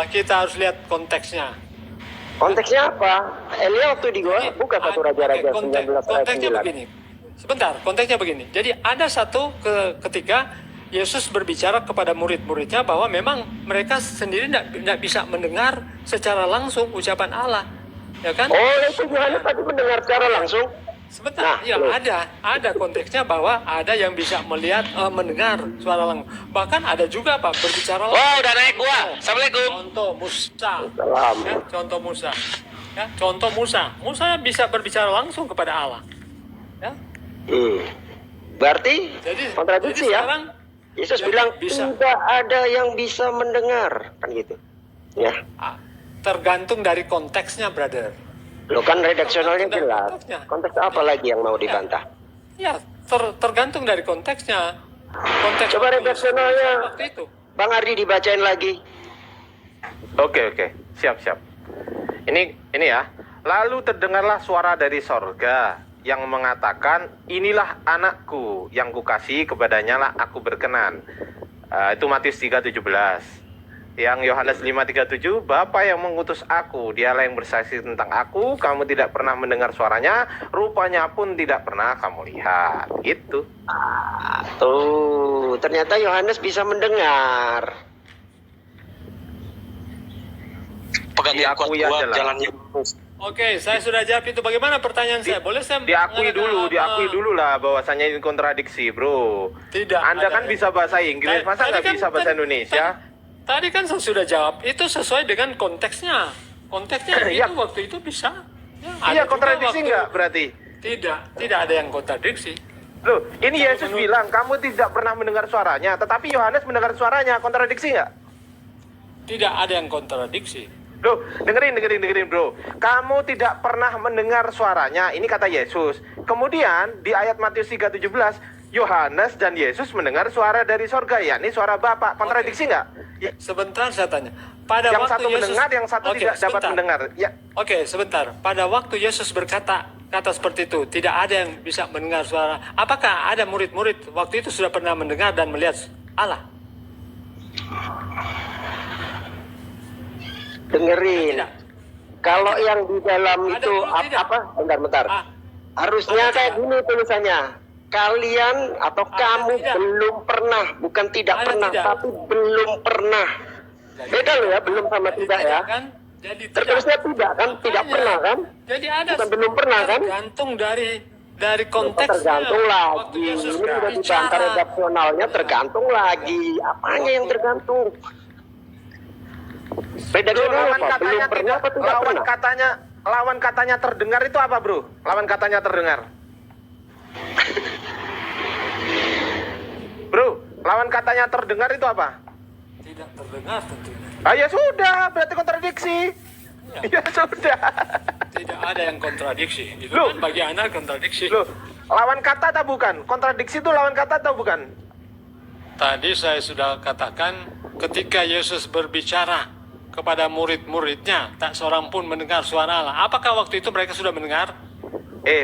Kita harus lihat konteksnya. Konteksnya apa? Elia waktu di Goa Jadi, buka 1 Raja-Raja oke, 19 ayat konteksnya 9. begini. Sebentar, konteksnya begini. Jadi ada satu ketika Yesus berbicara kepada murid-muridnya bahwa memang mereka sendiri tidak bisa mendengar secara langsung ucapan Allah, ya kan? Oh, itu Yohanes tadi mendengar secara langsung. Sebentar, Nah, ya loh. ada konteksnya bahwa ada yang bisa melihat, mendengar suara langsung. Bahkan ada juga Pak berbicara langsung. Wah, udah naik gua. Assalamualaikum. Contoh Musa. Salam. Ya, contoh Musa. Ya, contoh Musa. Musa bisa berbicara langsung kepada Allah. Ya. Berarti Jadi kontradiksi jadi ya. sekarang Yesus jadi bilang bisa. tidak ada yang bisa mendengar, kan gitu. Ya, Tergantung dari konteksnya, brother. lo kan redaksionalnya Tergantung dari jelas. konteksnya. Konteks apa lagi yang mau dibantah? Ya, tergantung dari konteksnya. Konteks Coba waktu redaksionalnya. waktu itu. Bang Ardi dibacain lagi. Oke. Siap. Ini ya. Lalu terdengarlah suara dari sorga yang mengatakan, inilah anakku yang kukasihi, kepadanya lah aku berkenan. Itu Matius 3:17. Yang Yohanes 5:37, Bapa yang mengutus aku, dialah yang bersaksi tentang aku, kamu tidak pernah mendengar suaranya, rupanya pun tidak pernah kamu lihat. Gitu. Tuh, ternyata Yohanes bisa mendengar. Pegang yang kuat Diakui gua aja lah. jalannya. Oke, saya sudah jawab itu. Bagaimana pertanyaan saya? Boleh saya Diakui mengatakan, dulu lah bahwasanya ini kontradiksi, bro. Tidak. Anda ada. kan bisa bahasa Inggris, masa Tadi nggak kan- bisa bahasa Indonesia? Tadi kan saya sudah jawab. Itu sesuai dengan konteksnya. Konteksnya Iya. itu waktu itu bisa. Ya, ada Iya, juga kontradiksi waktu- nggak berarti? Tidak ada yang kontradiksi. Loh, ini Kalau Yesus menurut- bilang kamu tidak pernah mendengar suaranya, tetapi Yohanes mendengar suaranya. Kontradiksi nggak? Tidak ada yang kontradiksi. Loh, dengerin bro. Kamu tidak pernah mendengar suaranya. Ini kata Yesus. Kemudian di ayat Matius 3:17, Yohanes dan Yesus mendengar suara dari sorga, yakni suara Bapa. Kontradiksi nggak? Ya, Sebentar saya tanya. Pada yang waktu satu Yesus, mendengar, yang satu Oke, tidak dapat sebentar. mendengar. Ya, Oke, sebentar. Pada waktu Yesus berkata seperti itu, tidak ada yang bisa mendengar suara. Apakah ada murid-murid waktu itu sudah pernah mendengar dan melihat Allah? Dengerin. Tidak. Kalau yang di dalam Ada itu dulu tidak? apa? Bentar. Ah, Harusnya ada kayak tidak? gini tulisannya. Kalian atau Ada kamu tidak? belum pernah, bukan tidak Ada pernah, tidak? tapi belum pernah. Beda loh ya, belum sama jadi tidak ya. Kan? Jadi Tertulisnya tidak kan, tidak Makanya. pernah kan? Jadi ada Bukan belum pernah, kan? Tergantung dari konteksnya. Tergantung Waktu lagi. Yesus Ini sudah dibantah berbicara. redaksionalnya, tergantung lagi. Apanya yang tergantung? Redaksional lawan apa? Belum katanya pernah tidak, apa tidak pernah? lawan katanya terdengar itu apa, bro? Lawan katanya terdengar. Bro, lawan katanya terdengar itu apa? Tidak terdengar tentunya. Ah ya sudah, berarti kontradiksi. Ya sudah. Tidak ada yang kontradiksi. Itu Loh. kan bagi Anda kontradiksi. Loh, lawan kata atau bukan? Kontradiksi itu lawan kata atau bukan? Tadi saya sudah katakan ketika Yesus berbicara kepada murid-muridnya, tak seorang pun mendengar suara Allah. Apakah waktu itu mereka sudah mendengar?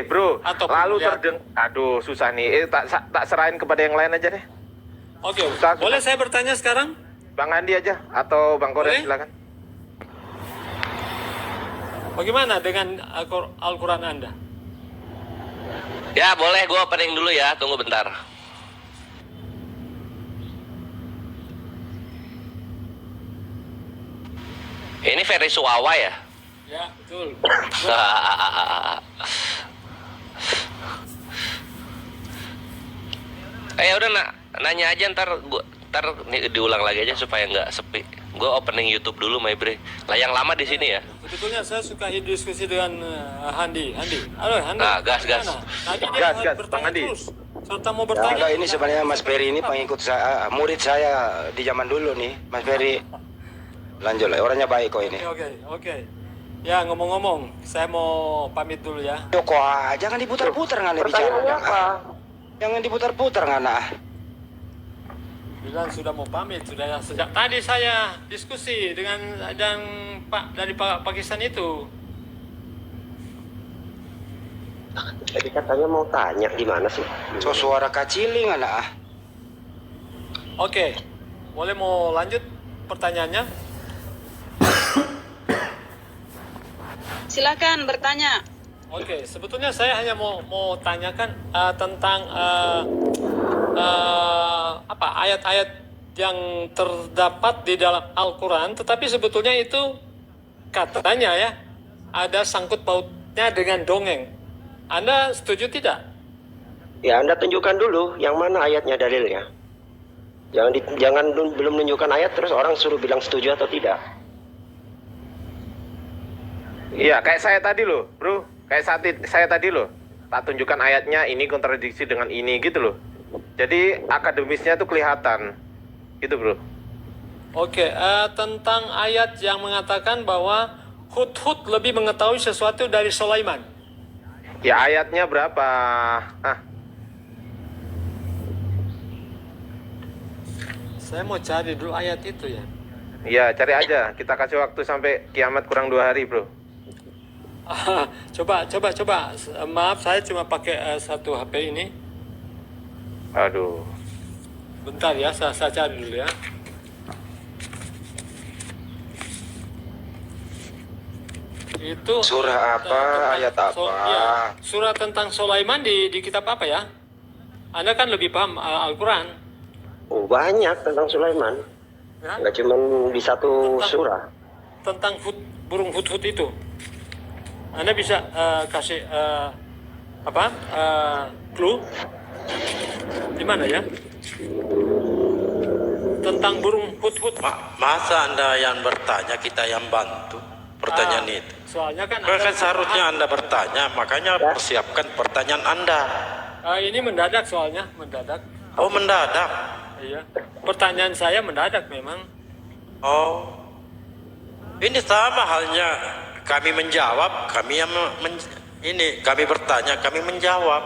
Bro, Atau lalu melihat. aduh, susah nih. Tak serahin kepada yang lain aja deh. Oke, Susah. boleh saya bertanya sekarang? Bang Andi aja atau Bang Korea Boleh. silakan. Bagaimana dengan Al-Quran Anda? Ya, boleh gua opening dulu ya. Tunggu bentar. Ini Ferry Suwawa ya? Ya, betul. Udah nanya aja ntar diulang lagi aja supaya nggak sepi. Gue opening YouTube dulu, My Bre. Lah yang lama di sini ya. Sebetulnya saya suka diskusi dengan Handi. Halo, Handi. Nah, gas. Gimana? Tadi dia Gas, bertanya Bang Handi. terus. Serta mau Ya, bertanya. enggak, ini sebenarnya Mas Ferry ini pengikut saya, murid saya di zaman dulu nih, Mas Ferry. Lanjut lah, orangnya baik kok ini. Oke. Ya, ngomong-ngomong, saya mau pamit dulu ya. Joko, jangan diputar-putar ngana bicara. Pertanyaannya apa? Jangan diputar-putar ngana. Bilang sudah mau pamit, sudah ya. Sejak tadi saya diskusi dengan Pak dari Pakistan itu. Jadi katanya mau tanya gimana sih? So suara kacili ngana. Oke, boleh mau lanjut pertanyaannya? Silakan bertanya. Oke, sebetulnya saya hanya mau tanyakan tentang apa ayat-ayat yang terdapat di dalam Al-Quran, tetapi sebetulnya itu katanya ya ada sangkut pautnya dengan dongeng. Anda setuju tidak? Ya Anda tunjukkan dulu yang mana ayatnya dalilnya. Jangan belum menunjukkan ayat terus orang suruh bilang setuju atau tidak. Iya, kayak saya tadi loh, bro. Kayak saya tadi loh. Tak tunjukkan ayatnya, ini kontradiksi dengan ini gitu loh. Jadi akademisnya tuh kelihatan. Gitu, bro. Oke, tentang ayat yang mengatakan bahwa Hud lebih mengetahui sesuatu dari Sulaiman. Ya ayatnya berapa? Saya mau cari dulu ayat itu ya. Iya, cari aja. Kita kasih waktu sampai kiamat kurang 2 hari, bro. Coba. Maaf, saya cuma pakai satu HP ini. Aduh. Bentar ya, saya cari dulu ya. Itu Surah apa, ayat apa? Ya, surah tentang Sulaiman di kitab apa ya? Anda kan lebih paham Al-Quran. Oh banyak tentang Sulaiman. Ya? Nggak cuma di satu surah. Tentang burung hud itu. Anda bisa kasih clue di mana ya? Tentang burung hud. Masa Anda yang bertanya, kita yang bantu pertanyaan itu? Soalnya kan Kan seharusnya Anda bertanya, makanya persiapkan pertanyaan Anda. ini mendadak soalnya, mendadak. Oh, mendadak. Iya. Pertanyaan saya mendadak memang. Oh, ini sama halnya kami menjawab, kami yang kami bertanya, kami menjawab.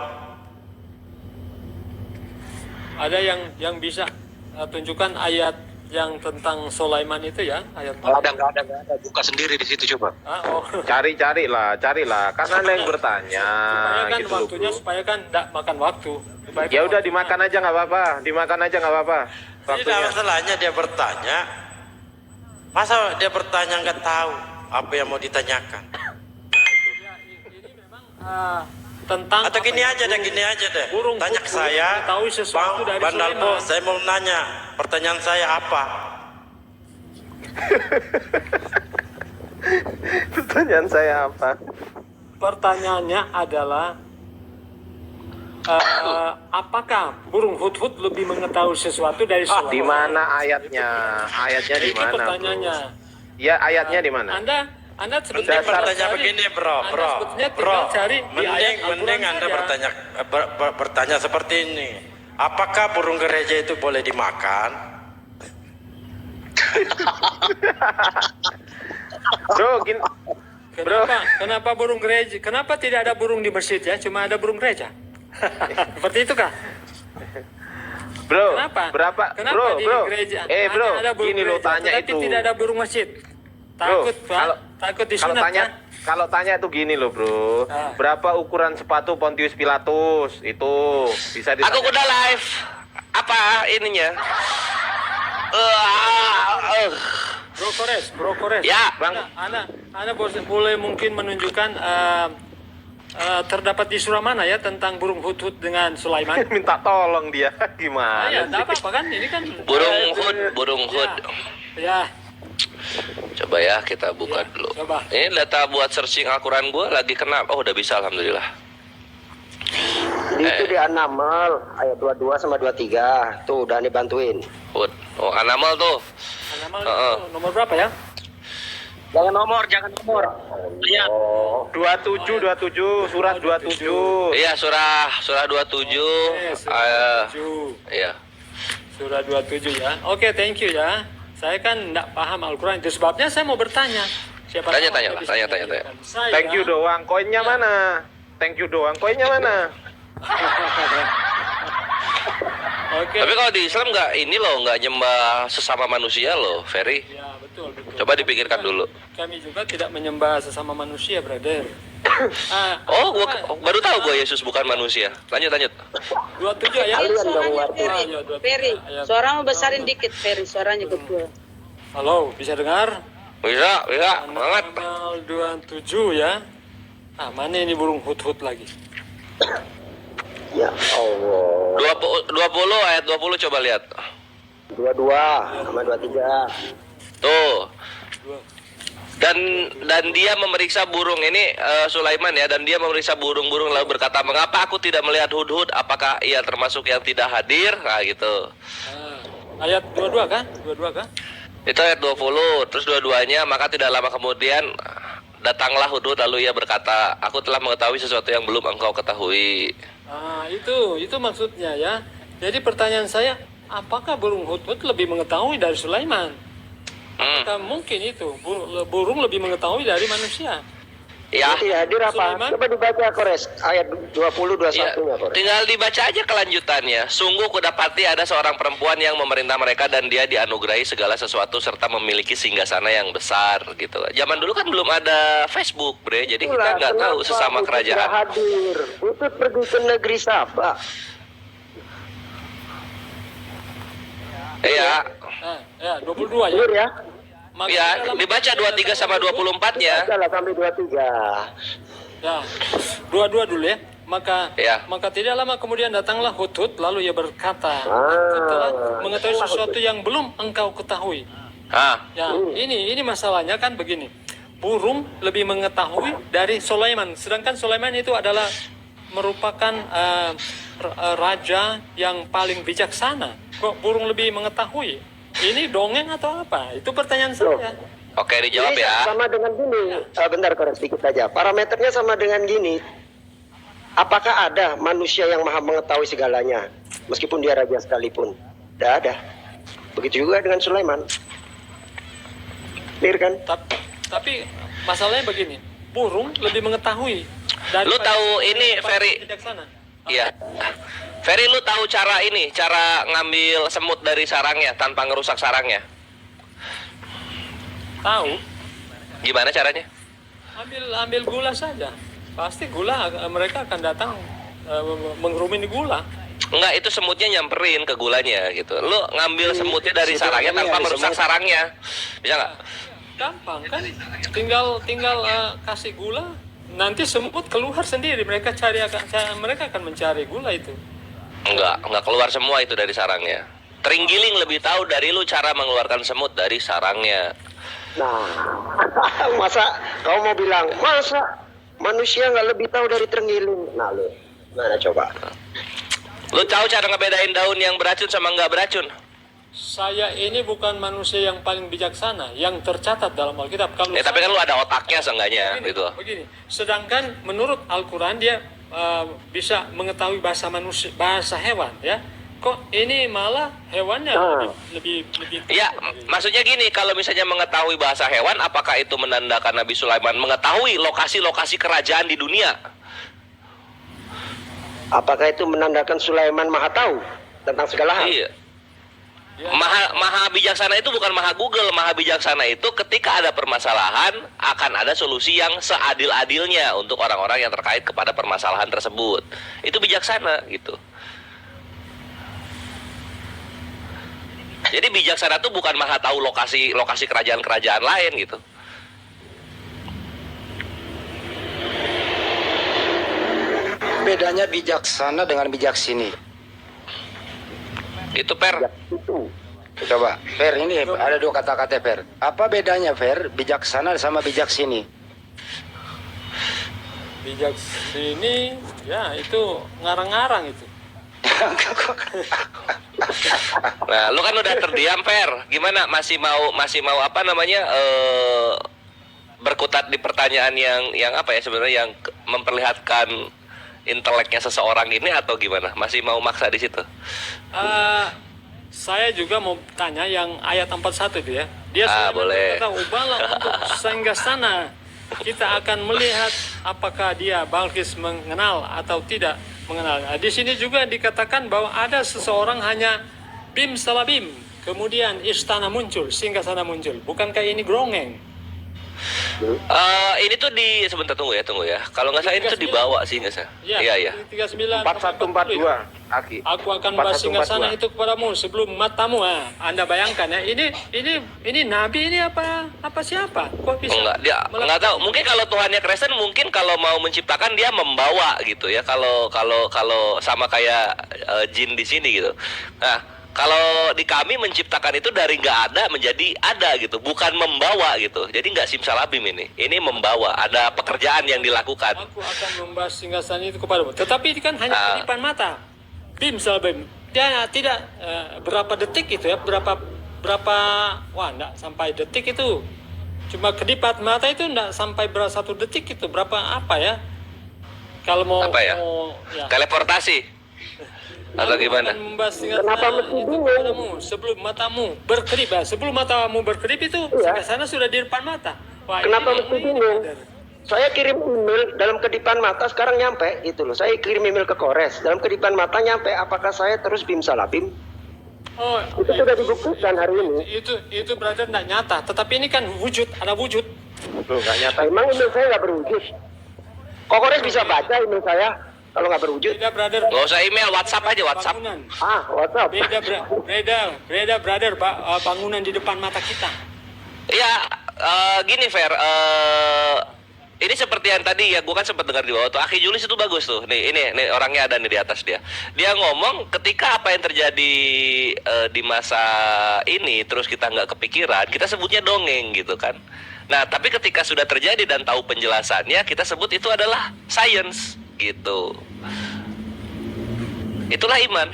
Ada yang bisa tunjukkan ayat yang tentang Sulaiman itu ya, ayat Nggak ada. Buka sendiri di situ coba. Carilah. Karena Anda yang bertanya. Supaya kan Gitu loh, waktunya, bro. supaya kan tidak makan waktu. Supaya kan Ya udah waktunya- dimakan aja nggak apa-apa. Tidak masalahnya dia bertanya. Masa dia bertanya nggak tahu apa yang mau ditanyakan? Ya, ini memang tentang Atau gini aja deh. burung Tanya ke hud saya, mengetahui sesuatu dari Bang Dalpo, Sulaiman. saya mau nanya, pertanyaan saya apa? Pertanyaan saya apa? Pertanyaannya adalah apakah burung hud lebih mengetahui sesuatu dari Sulaiman? Di mana ayatnya? Ayatnya di Itu mana? pertanyaannya. Bro? Ya ayatnya di mana? Anda sebetulnya Dasar Bertanya begini, bro. sebetulnya tinggal cari di ayat Mending Al-Quran Anda saja. bertanya seperti ini. Apakah burung gereja itu boleh dimakan? Bro, gini. Bro. Kenapa burung gereja? Kenapa tidak ada burung di masjid ya? Cuma ada burung gereja. Seperti itu kah? Bro, Kenapa? berapa? Kenapa di Bro. gereja? Bro, hanya ada burung gini lo gereja, tanya tetapi itu. tidak ada burung masjid. Bro, Takut, Pak. Takut disunat kan? Kalau tanya itu gini loh, Bro. Berapa ukuran sepatu Pontius Pilatus? Itu bisa ditanya. Aku udah live. Apa ininya? Bro Kores. Ya, Bang. Anda boleh mungkin menunjukkan terdapat di surah mana ya tentang burung hud dengan Sulaiman? Minta tolong dia. Gimana? Ya, sih? tidak apa-apa kan? Ini kan burung hud. Ya. Coba ya kita buka Ya, dulu. coba. Ini data buat searching Al-Quran gue lagi kena. Oh udah bisa alhamdulillah. Itu di An-Naml ayat 22 sama 23. Tuh udah dibantuin. Oh An-Naml tuh. Nama itu nomor berapa ya? Jangan nomor. Lihat. 27 surat 27. Iya surah 27. Surah 27. Iya. Surah 27 ya. Oke, thank you ya. Saya kan enggak paham Al-Quran, itu sebabnya saya mau bertanya. Siapa Tanya, tahu tanya, Anda bisa tanya. mengajarkan saya. Thank you doang. Koinnya mana? Thank you doang. Koinnya mana? Oke. Tapi kalau di Islam nggak nyembah sesama manusia loh, Ferry. Ya, betul. Coba dipikirkan dulu. Kami juga tidak menyembah sesama manusia, brother. Oh, gua baru tahu gua Yesus bukan manusia. Lanjut. 27 ya. Kalian dong Suaranya ngerti. Ferry. Ya, 27 Ferry, ayat. suaramu besarin dikit Ferry, suaranya kecil. Halo, bisa dengar? Bisa, banget. Tanggal 27 ya. Mana ini burung hut-hut lagi? Ya Allah. 20 ayat 20 coba lihat. 22 sama 23. Tuh. Dan dia memeriksa burung ini Sulaiman ya, dan dia memeriksa burung-burung lalu berkata, "Mengapa aku tidak melihat hudhud? Apakah ia termasuk yang tidak hadir?" Nah, gitu. Ayat 22 kan? 22 kan? Itu ayat 20. Terus dua-duanya, maka tidak lama kemudian datanglah hudhud lalu ia berkata, "Aku telah mengetahui sesuatu yang belum engkau ketahui." Itu maksudnya ya. Jadi pertanyaan saya, apakah burung hut-hut lebih mengetahui dari Sulaiman? Apakah mungkin itu burung lebih mengetahui dari manusia? Ya. Tidak hadir apa? Sulaiman? Coba dibaca Kores ayat 20 Ya, 21 nya Kores. tinggal dibaca aja kelanjutannya. Sungguh kudapati ada seorang perempuan yang memerintah mereka dan dia dianugerahi segala sesuatu serta memiliki singgasana yang besar gitu. Zaman dulu kan belum ada Facebook, Bre. Jadi kita nggak tahu sesama kerajaan. Tidak hadir. Utut pergi ke negeri Sabah. Iya. Ya, 22 ya. Benar ya? Maka Ya, dalam- dibaca 23 sama 24-nya. Salah sampai 23. Ya, 22 dulu ya. Maka Ya. tidak lama kemudian datanglah hut-hut lalu ia berkata, Ah. "Aku telah mengetahui sesuatu yang belum engkau ketahui." Ah, Ya, ini masalahnya kan begini. Burung lebih mengetahui dari Sulaiman, sedangkan Sulaiman itu adalah merupakan raja yang paling bijaksana. Kok burung lebih mengetahui? Ini dongeng atau apa? Itu pertanyaan saya. oke dijawab Ini ya. sama dengan gini. Bentar Kores sedikit aja. Parameternya sama dengan gini. Apakah ada manusia yang maha mengetahui segalanya? Meskipun dia raja sekalipun. Tidak ada. Begitu juga dengan Sulaiman. Clear kan? Tapi masalahnya begini, burung lebih mengetahui. Lu tahu ini, daripada Ferry? bijaksana. Iya. Ferry, lu tahu cara ngambil semut dari sarangnya tanpa ngerusak sarangnya? Tahu? Gimana caranya? Ambil gula saja. Pasti gula mereka akan datang mengerumuni gula. Enggak, itu semutnya nyamperin ke gulanya gitu. Lu ngambil semutnya dari sarangnya tanpa merusak sarangnya. Bisa nggak? Gampang kan? Tinggal kasih gula, nanti semut keluar sendiri. Mereka akan mencari gula itu. Enggak keluar semua itu dari sarangnya. Terenggiling lebih tahu dari lu cara mengeluarkan semut dari sarangnya. Nah, masa kau mau bilang, masa manusia nggak lebih tahu dari terenggiling? Nah, lu mana coba? Lu tahu cara ngebedain daun yang beracun sama nggak beracun? Saya ini bukan manusia yang paling bijaksana, yang tercatat dalam Alkitab. Kalau Tapi kan lu ada otaknya seenggaknya gitu. Begini. Sedangkan menurut Al-Quran dia bisa mengetahui bahasa manusia, bahasa hewan, ya. Kok ini malah hewannya lebih Ya, maksudnya gini, kalau misalnya mengetahui bahasa hewan, apakah itu menandakan Nabi Sulaiman mengetahui lokasi-lokasi kerajaan di dunia? Apakah itu menandakan Sulaiman maha tahu tentang segala hal? Iya. Maha bijaksana itu bukan maha Google. Maha bijaksana itu ketika ada permasalahan akan ada solusi yang seadil-adilnya untuk orang-orang yang terkait kepada permasalahan tersebut. Itu bijaksana gitu. Jadi bijaksana itu bukan maha tahu lokasi kerajaan-kerajaan lain gitu. Bedanya bijaksana dengan bijaksini. Itu Per. Itu Coba, Fer, ini ada dua kata-kata Fer. Apa bedanya Fer, bijaksana sama bijak sini? Bijak sini, ya itu ngarang-ngarang itu. Nah, lu kan udah terdiam, Fer. Gimana? Masih mau apa namanya? Berkutat di pertanyaan yang apa ya sebenarnya, yang memperlihatkan inteleknya seseorang ini, atau gimana? Masih mau maksa di situ? Saya juga mau tanya yang ayat 41 itu ya. Dia sudah boleh. berkata, ubahlah untuk singgasana. Kita akan melihat apakah dia Balkis mengenal atau tidak mengenal. Nah, di sini juga dikatakan bahwa ada seseorang hanya bim salah bim, kemudian istana muncul, singgasana muncul. Bukankah ini grongeng? Ini tuh sebentar, tunggu ya. Kalau nggak salah ini tuh dibawa sih nggak salah. Iya. 4142 Aki. Aku akan bahas singgasana itu kepadamu sebelum matamu. Anda bayangkan ya, ini nabi, ini apa siapa? Kok bisa? Nggak tahu. Mungkin kalau Tuhannya Kristen, mungkin kalau mau menciptakan dia membawa gitu ya. Kalau sama kayak jin di sini gitu. Nah, kalau di kami menciptakan itu dari nggak ada menjadi ada gitu, bukan membawa gitu. Jadi nggak simsalabim ini membawa, ada pekerjaan yang dilakukan. Aku akan membahas singgasana itu kepadamu. Tetapi ini kan hanya kedipan mata. Bim salabim. Dia tidak berapa detik itu ya, berapa enggak sampai detik itu. Cuma kedipan mata itu enggak sampai satu detik itu, berapa apa ya? Kalau mau apa ya? Ya. Teleportasi. Atau gimana? Kenapa mesti bingung? Sebelum matamu berkedip, sebelum matamu berkedip itu singgasana sudah di depan mata. Wah, Kenapa mesti bingung? Saya kirim email dalam kedipan mata, sekarang nyampe gitu loh. Saya kirim email ke Kores, dalam kedipan mata nyampe. Apakah saya terus bim salabim? Oh, itu sudah dibuktikan hari ini. Itu berarti tidak nyata. Tetapi ini kan wujud, ada wujud. Nggak nyata. Emang email saya nggak berwujud? Kok Kores bisa baca email saya? Kalau nggak berwujud, beda brother. Nggak usah email, WhatsApp aja, WhatsApp. Bangunan. WhatsApp. Beda brother, bangunan di depan mata kita. Ya, gini Fer, ini seperti yang tadi ya, gue kan sempat dengar di bawah tuh. Aki Julis itu bagus tuh. Nih orangnya ada nih di atas dia. Dia ngomong ketika apa yang terjadi di masa ini terus kita nggak kepikiran, kita sebutnya dongeng gitu kan. Nah, tapi ketika sudah terjadi dan tahu penjelasannya, kita sebut itu adalah science. Gitu. Itulah iman.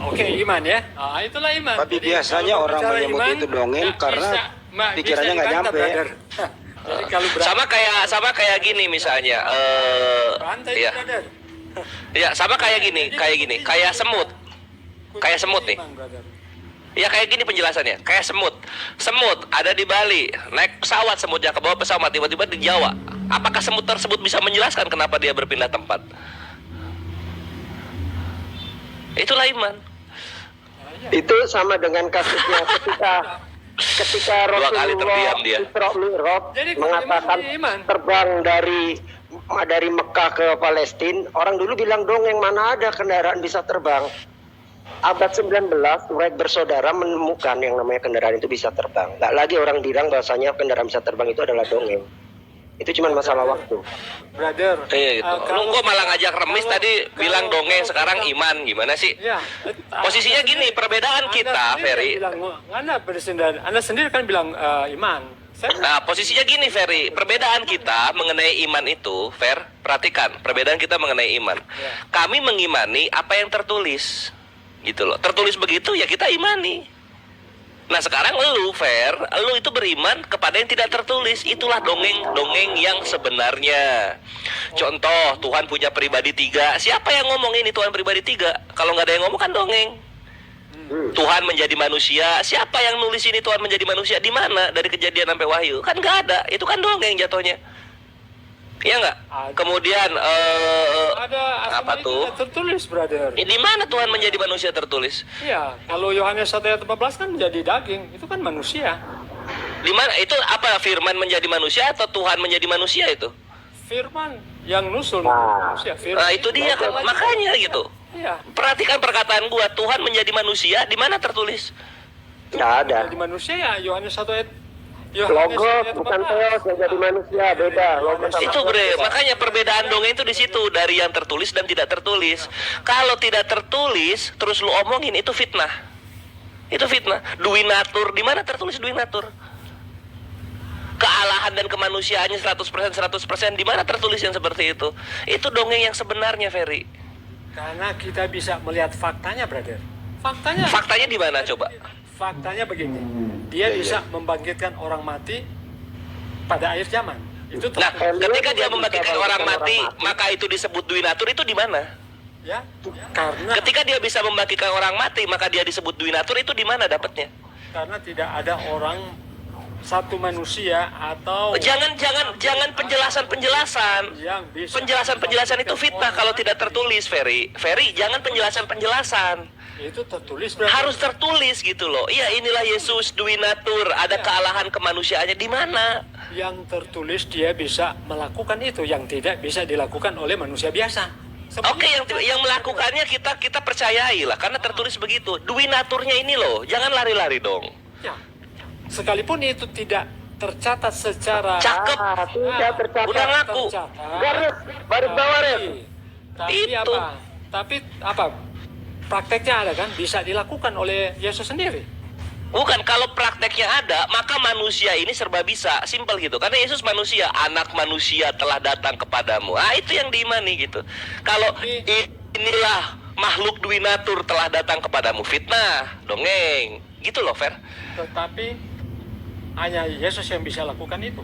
Oke, iman ya. Itulah iman. Tapi biasanya orang menyebut itu dongeng karena pikirannya nggak nyampe. Sama kayak gini misalnya. Ya. Ya, sama kayak gini, kayak semut. Kayak semut nih. Ya kayak gini penjelasannya, kayak semut ada di Bali, naik pesawat semutnya ke bawah pesawat, tiba-tiba di Jawa. Apakah semut tersebut bisa menjelaskan kenapa dia berpindah tempat? Itulah iman. Itu sama dengan kasusnya ketika Rasulullah Isra Mi'raj mengatakan terbang dari Mekah ke Palestina. Orang dulu bilang dongeng, mana ada kendaraan bisa terbang. Abad 19, Wright bersaudara menemukan yang namanya kendaraan itu bisa terbang. Nggak lagi orang bilang bahasanya kendaraan bisa terbang itu adalah dongeng. Itu cuma masalah waktu. Brother. Iya gitu. Lu kok malah ngajak remis tadi bilang dongeng, sekarang iman, gimana sih? Ya, posisinya gini, perbedaan kita, Ferry. Anda sendiri kan bilang iman. Nah, posisinya gini, Ferry. Perbedaan kita mengenai iman itu, Fer, perhatikan. Perbedaan kita mengenai iman. Kami mengimani apa yang tertulis. Gitu loh. Tertulis begitu ya kita imani. Nah sekarang lu Fer, lu itu beriman kepada yang tidak tertulis. Itulah dongeng yang sebenarnya. Contoh, Tuhan punya pribadi 3. Siapa yang ngomong ini Tuhan pribadi 3? Kalau nggak ada yang ngomong kan dongeng. Tuhan menjadi manusia. Siapa yang nulis ini Tuhan menjadi manusia? Di mana? Dari Kejadian sampai Wahyu. Kan nggak ada. Itu kan dongeng jatuhnya. Iya nggak? Kemudian ada apa tuh? Tertulis, brother. Di mana Tuhan menjadi manusia tertulis? Iya, kalau Yohanes 1 ayat 14 kan menjadi daging, itu kan manusia. Di mana itu apa, firman menjadi manusia atau Tuhan menjadi manusia itu? Firman yang nusul manusia. Nah, itu dia kan, makanya gitu. Iya. Perhatikan perkataan gua, Tuhan menjadi manusia, di mana tertulis? Nggak ada. Menjadi manusia ya, Yohanes 1 ayat Logos bukan teos yang jadi manusia, beda. Logos itu bre, makanya perbedaan dongeng itu di situ, dari yang tertulis dan tidak tertulis. Kalau tidak tertulis terus lu omongin itu fitnah. Itu fitnah. Dwi natur, di mana tertulis dwi natur? Kealahan dan kemanusiaannya 100% di mana tertulis yang seperti itu? Itu dongeng yang sebenarnya, Ferry. Karena kita bisa melihat faktanya, brother. Faktanya di mana coba? Faktanya begini. Dia bisa membangkitkan orang mati pada akhir zaman. Itu Nah, ketika dia membangkitkan orang mati, maka itu disebut dwi natur, itu di mana? ya, karena Ketika dia bisa membangkitkan orang mati, maka dia disebut dwi natur, itu di mana dapatnya? karena tidak ada orang satu manusia atau Jangan penjelasan. yang bisa Penjelasan itu fitnah kalau tidak tertulis, Ferry. Ferry, jangan penjelasan. itu tertulis, brother. Harus tertulis gitu loh. Iya, inilah Yesus dwi natur, ada kealahan kemanusiaannya di mana? Yang tertulis dia bisa melakukan itu, yang tidak bisa dilakukan oleh manusia biasa. Oke, yang melakukannya kita percayai lah, karena tertulis begitu. Dwi naturnya ini loh, jangan lari-lari dong. Ya. Sekalipun itu tidak tercatat secara Cakep. Tidak tercatat. Udah ngaku. Baris bawah, Ref. Tapi Itu. apa? Prakteknya ada kan, bisa dilakukan oleh Yesus sendiri. Bukan, kalau prakteknya ada, maka manusia ini serba bisa, simpel gitu. Karena Yesus manusia, anak manusia telah datang kepadamu. Ah, itu yang diimani gitu. Kalau inilah makhluk dwi natur telah datang kepadamu, fitnah, dongeng, gitu loh, Fer. Tetapi hanya Yesus yang bisa lakukan itu.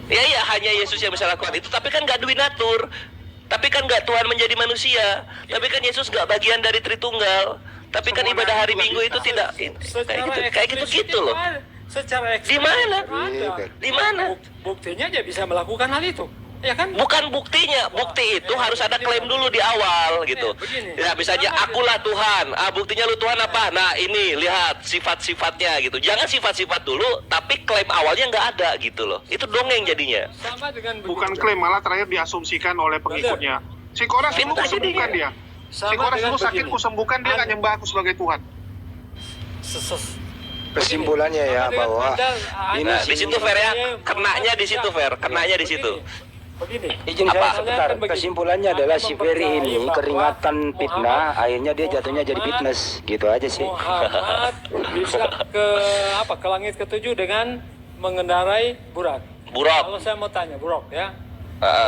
Iya, hanya Yesus yang bisa lakukan itu. Tapi kan nggak dwi natur. Tapi kan nggak Tuhan menjadi manusia. Tapi kan Yesus nggak bagian dari Tritunggal. Tapi kan ibadah hari Minggu itu tidak kayak gitu loh. Secara Di mana? ada. Di mana? Buktinya dia bisa melakukan hal itu. Ya kan? Bukan buktinya, bukti itu harus ada klaim dulu di awal gitu. Begini. Ya bisa aja akulah Tuhan. Ah, buktinya lu Tuhan apa? Nah, ini lihat sifat-sifatnya gitu. Jangan sifat-sifat dulu, tapi klaim awalnya nggak ada gitu loh. Itu dongeng jadinya. Sama dengan Bukan begitu. klaim, malah terakhir diasumsikan oleh pengikutnya. Si Kores dulu Fitnah kusembuhkan jadinya. dia. Si Sama Kores dengan dulu sakit begini. kusembuhkan, dia nggak nyembah aku sebagai Tuhan. Kesimpulannya ya bahwa ini Nah, di situ Fer ya, kenanya di situ Fer, kenanya di situ. Begini. izin Apa? saya sebentar. Kesimpulannya adalah si Ferry ini keringatan fitnah, akhirnya dia jatuhnya jadi fitness, gitu aja sih. Muhammad bisa ke langit ketujuh dengan mengendarai burak. Burak. Kalau saya mau tanya, burak ya.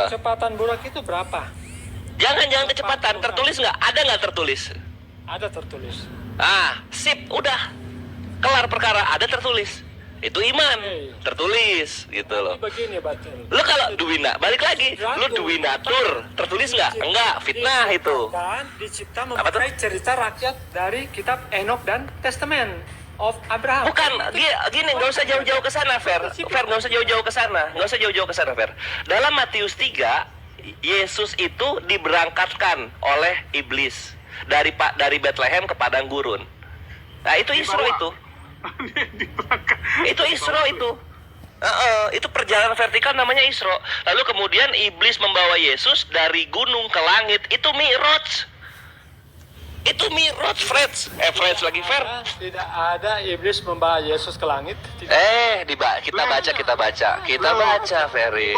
Kecepatan burak itu berapa? Jangan kecepatan. Tertulis nggak? Ada nggak tertulis? Ada tertulis. Ah, sip, udah kelar perkara. Ada tertulis. Itu iman, tertulis gitu loh. Tapi begini, Batul. Lu kalau duwina, balik lagi, lu duwinatur, tertulis nggak? Enggak, fitnah itu. Dicipta Apa tuh? memakai cerita rakyat dari kitab Enoch dan Testament of Abraham. Bukan, dia gini, nggak usah jauh-jauh ke sana, Fer, nggak usah jauh-jauh ke sana, Fer. Dalam Matius 3, Yesus itu diberangkatkan oleh iblis dari Bethlehem ke padang gurun. Nah, itu Isra itu. Itu Isra itu. Itu perjalanan vertikal namanya Isra. Lalu kemudian iblis membawa Yesus dari gunung ke langit. Itu Mi'raj. Itu Mi'raj, Freds. Freds lagi, Fer. Tidak ada iblis membawa Yesus ke langit. Tidak. Kita baca, Ferry.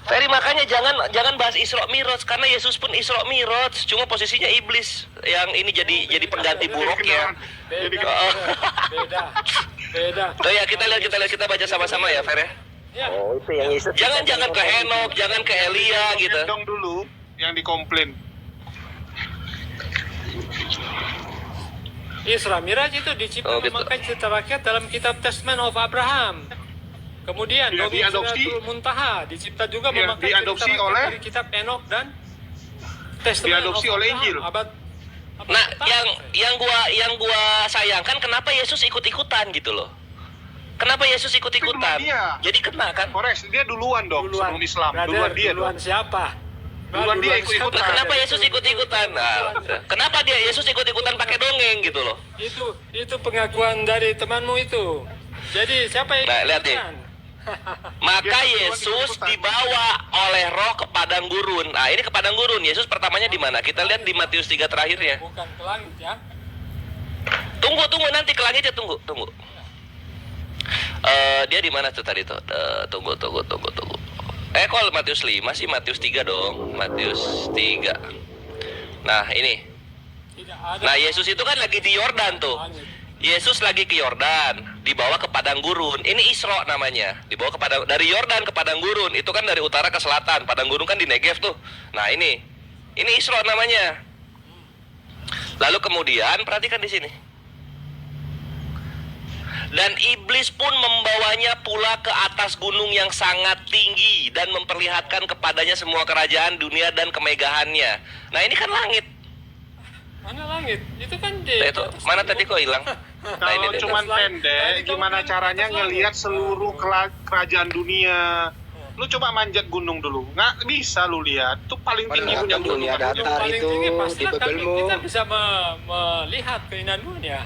Ferry, makanya jangan bahas Isra Mi'raj, karena Yesus pun Isra Mi'raj, cuma posisinya iblis yang ini jadi pengganti buruknya. Beda. Tuh ya, kita baca sama-sama ya, Fer ya. Ya. Oh, itu yang Yesus. Jangan ke Henok, jangan ke Elia gitu. Gendong dulu yang dikomplain. Isra Miraj itu dicipta gitu. memakai cerita rakyat dalam kitab Testament of Abraham. Kemudian Dia Nabi diadopsi. Suratul Muntaha dicipta juga Dia memakai diadopsi cerita rakyat oleh- dari kitab Enoch dan Testament Diadopsi of oleh Abraham. Injil. Abad Nah, pertama. yang gua sayangkan kenapa Yesus ikut-ikutan gitu loh. Kenapa Yesus ikut-ikutan? Tapi dia. Jadi kena kan? Kores, dia duluan dong sebelum Islam. Brother, Duluan dia dong. duluan siapa? Duluan dia ikut-ikutan. Nah, kenapa Yesus ikut-ikutan? Nah, kenapa dia Yesus ikut-ikutan pakai dongeng gitu loh? Itu pengakuan dari temanmu itu. Jadi siapa yang Nah, lihat nih. ikutan? Maka Dia Yesus ikut-ikutan. dibawa oleh Roh ke padang gurun. Nah, ini ke padang gurun. Yesus pertamanya di mana? Kita lihat di Matius 3 terakhirnya. Bukan ke langit ya. Tunggu nanti ke langitnya tunggu. Dia di mana tuh tadi tuh? Tunggu. Kok Matius 5 sih? Matius 3 dong. Matius 3. Nah, ini. Nah, Yesus itu kan lagi di Yordan tuh. Yesus lagi ke Yordan, dibawa ke padang gurun. Ini Isra namanya. Dibawa ke padang, dari Yordan ke padang gurun. Itu kan dari utara ke selatan. Padang gurun kan di Negev tuh. Nah, ini Isra namanya. Lalu kemudian perhatikan di sini. Dan iblis pun membawanya pula ke atas gunung yang sangat tinggi dan memperlihatkan kepadanya semua kerajaan dunia dan kemegahannya. Nah, ini kan langit. Mana langit? Itu kan di Nah, itu mana tadi kok hilang? Nah, ini Kalau deh. cuman pendek, gimana caranya ngelihat seluruh kerajaan dunia? Lu coba manjat gunung dulu, nggak bisa lu lihat. Itu paling tinggi punya gunung. dunia datar paling itu tinggi di pastilah Babelmu. kita bisa melihat keindahan dunia.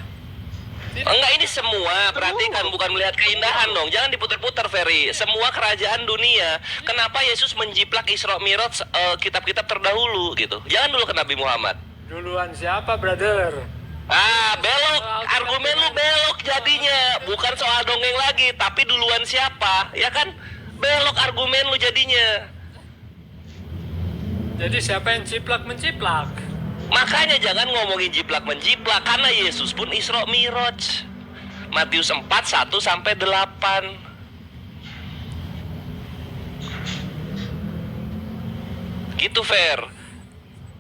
Enggak, ini semua, perhatikan, bukan melihat keindahan dong. Jangan diputar-putar, Ferry. Semua kerajaan dunia. Kenapa Yesus menjiplak Isra Mi'raj kitab-kitab terdahulu gitu? Jangan dulu ke Nabi Muhammad. Duluan siapa, brother? Belok. Argumen lu belok jadinya. Bukan soal dongeng lagi, tapi duluan siapa? Ya kan? Belok argumen lu jadinya. Jadi siapa yang ciplak-menciplak? Makanya jangan ngomongin jiplak-menjiplak, karena Yesus pun Isra Mi'raj. Matius 4, 1 sampai 8. Gitu, Fer.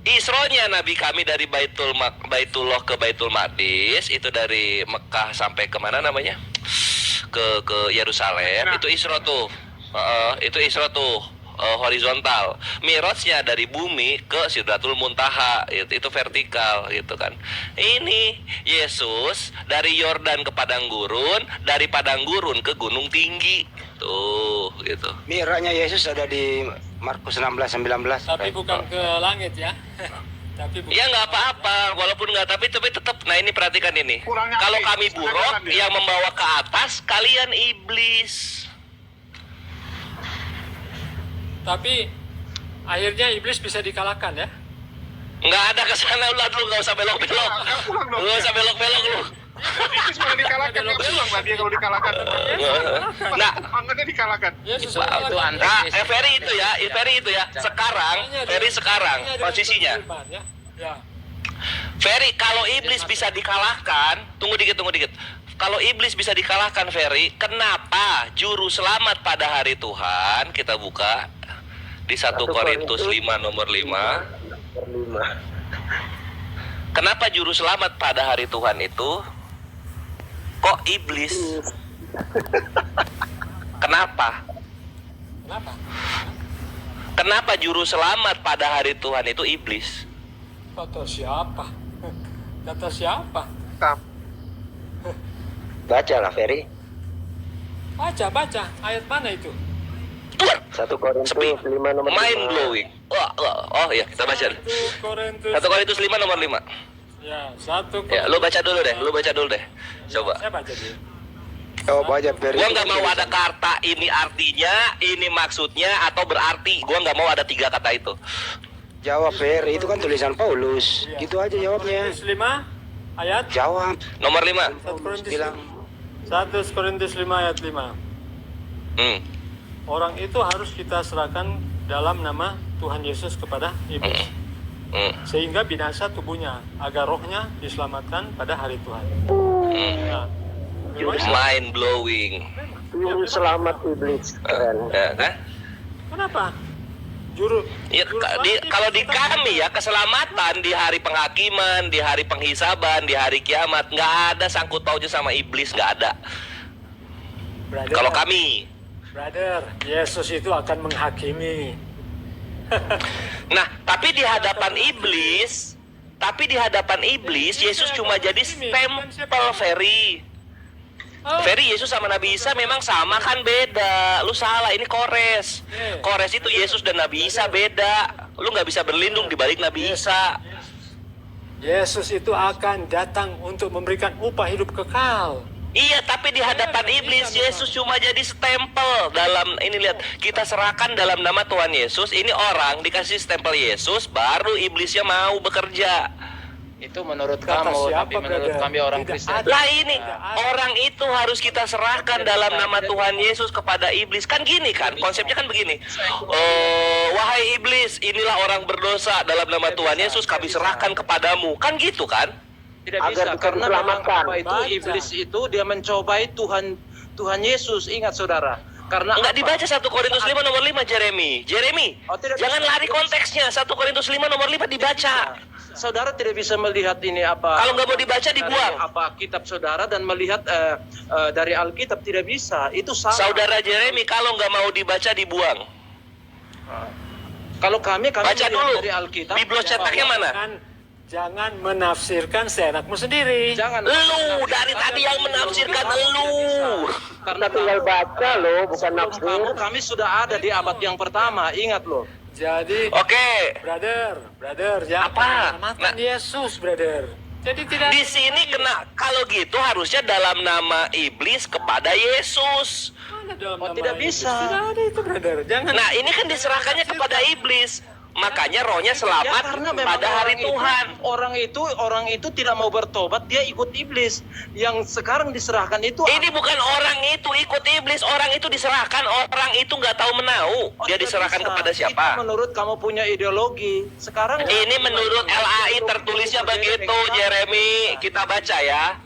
Isronya Nabi kami dari Baitullah ke Baitul Maqdis, itu dari Mekah sampai kemana namanya? Ke Yerusalem, itu Isra tuh. Itu Isra tuh. Horizontal. Mi'rajnya dari bumi ke Sidratul Muntaha, itu vertikal gitu kan. Ini Yesus dari Yordan ke padang gurun, dari padang gurun ke gunung tinggi. Tuh, gitu. Mi'rajnya Yesus ada di Markus 16-19. Tapi bukan ke langit ya. Tapi bukan. Ya nggak apa-apa, walaupun nggak, tapi tetap. Nah, ini perhatikan ini. Kurangnya Kalau apa? kami Setengah buruk jalan dia. yang membawa ke atas, kalian iblis. Tapi akhirnya iblis bisa dikalahkan ya. Nggak ada kesana, lu nggak usah belok-belok. Pulang dong. Lu nggak usah belok-belok lu. Iblis malah dikalahkan, nggak pulang lah dia kalau dikalahkan. Nah, Anggapnya dikalahkan. Yesus Itu dikalahkan. Andres. Ferry itu ya. Sekarang posisinya. Ya. Ferry, kalau iblis bisa dikalahkan, tunggu dikit. Kalau iblis bisa dikalahkan, Ferry, kenapa juru selamat pada hari Tuhan, kita buka di 1 Korintus 5 nomor 5. Kenapa juru selamat pada hari Tuhan itu kok iblis? Kenapa? Kenapa juru selamat pada hari Tuhan itu iblis? Kata siapa? Kata siapa? Baca lah, Ferry. Baca. Ayat mana itu? 1 Korintus 5 nomor 5. Mind blowing. Oh iya, kita baca. 1 Korintus. 1 Korintus 5 nomor 5. Ya, 1 Korintus. Ya, lu baca dulu deh. Coba. Saya baca dulu. Coba aja Ferry. Gua nggak mau ada kata ini artinya, ini maksudnya, atau berarti. Gua nggak mau ada 3 kata itu. Jawab Ferry, itu kan tulisan Paulus. Gitu aja jawabnya. 1 Korintus 5 ayat Jawab. Nomor 5. 1 Korintus Bilang. 1 Korintus 5 ayat 5. Orang itu harus kita serahkan dalam nama Tuhan Yesus kepada iblis. Sehingga binasa tubuhnya, agar rohnya diselamatkan pada hari Tuhan. Nah, Mind blowing. Juru selamat iblis. Keren. Ya, kan? kenapa? Juru Kalau di kami ya, keselamatan di hari penghakiman, di hari penghisaban, di hari kiamat, nggak ada sangkut pautnya sama iblis, nggak ada. Brother, Kalau kami, brother, Yesus itu akan menghakimi. nah, tapi di hadapan iblis, Yesus cuma jadi stempel, Ferry. Ferry, Yesus sama Nabi Isa memang sama kan, beda. Lu salah, ini Kores. Kores itu Yesus dan Nabi Isa beda. Lu nggak bisa berlindung di balik Nabi Isa. Yesus itu akan datang untuk memberikan upah hidup kekal. Iya, tapi di hadapan iblis, Yesus cuma jadi stempel. Dalam ini lihat, kita serahkan dalam nama Tuhan Yesus. Ini orang dikasih stempel Yesus, baru iblisnya mau bekerja. Itu menurut Kata kamu, siapa, tapi menurut brother? kami orang Tidak Kristen. ada. Lah ini, orang itu harus kita serahkan dalam nama Tuhan Yesus kepada iblis. Kan gini kan, konsepnya kan begini. wahai iblis, inilah orang berdosa, dalam nama Tuhan Yesus kami serahkan kepadamu. Kan gitu kan? Tidak Agar bisa, bisa karena memang diselamatkan. apa itu Baca. iblis itu dia mencobai Tuhan Yesus. Ingat saudara, karena Enggak apa? dibaca 1 Korintus 5 nomor 5, Jeremy. Oh, tidak Jangan bisa. lari konteksnya. 1 Korintus 5 nomor 5 dibaca. Saudara tidak bisa melihat ini apa. Kalau nggak mau dibaca, dari dibuang. Apa kitab saudara dan melihat dari Alkitab, tidak bisa. Itu salah. Saudara Jeremy, kalau nggak mau dibaca, dibuang. Kalau kami Baca melihat dulu. dari Alkitab. Biblos cetaknya mana? Jangan menafsirkan seenakmu sendiri. Jangan. Lu, dari tadi yang menafsirkan lu. Karena Kita tinggal baca loh, bukan sebelum nafsir. kami sudah ada di abad yang pertama. Ingat loh. Jadi, Oke. brother, jangan Apa? menyelamatkan Nah. Yesus, brother. Jadi tidak. Di sini kena, kalau gitu harusnya dalam nama iblis kepada Yesus. Mana dalam Oh, nama tidak Yesus? bisa. Tidak ada itu, brother. Jangan. Nah, ini kan diserahkannya kepada iblis. Makanya rohnya Ya, selamat karena memang pada hari orang itu- Tuhan. Orang itu tidak mau bertobat, dia ikut iblis. Yang sekarang diserahkan itu Ini bukan orang itu ikut iblis, orang itu diserahkan, orang itu nggak tahu menau. Dia tidak diserahkan bisa. kepada siapa? Itu menurut kamu punya ideologi. Sekarang Ini menurut LAI tertulisnya begitu, Jeremy. Kita baca ya.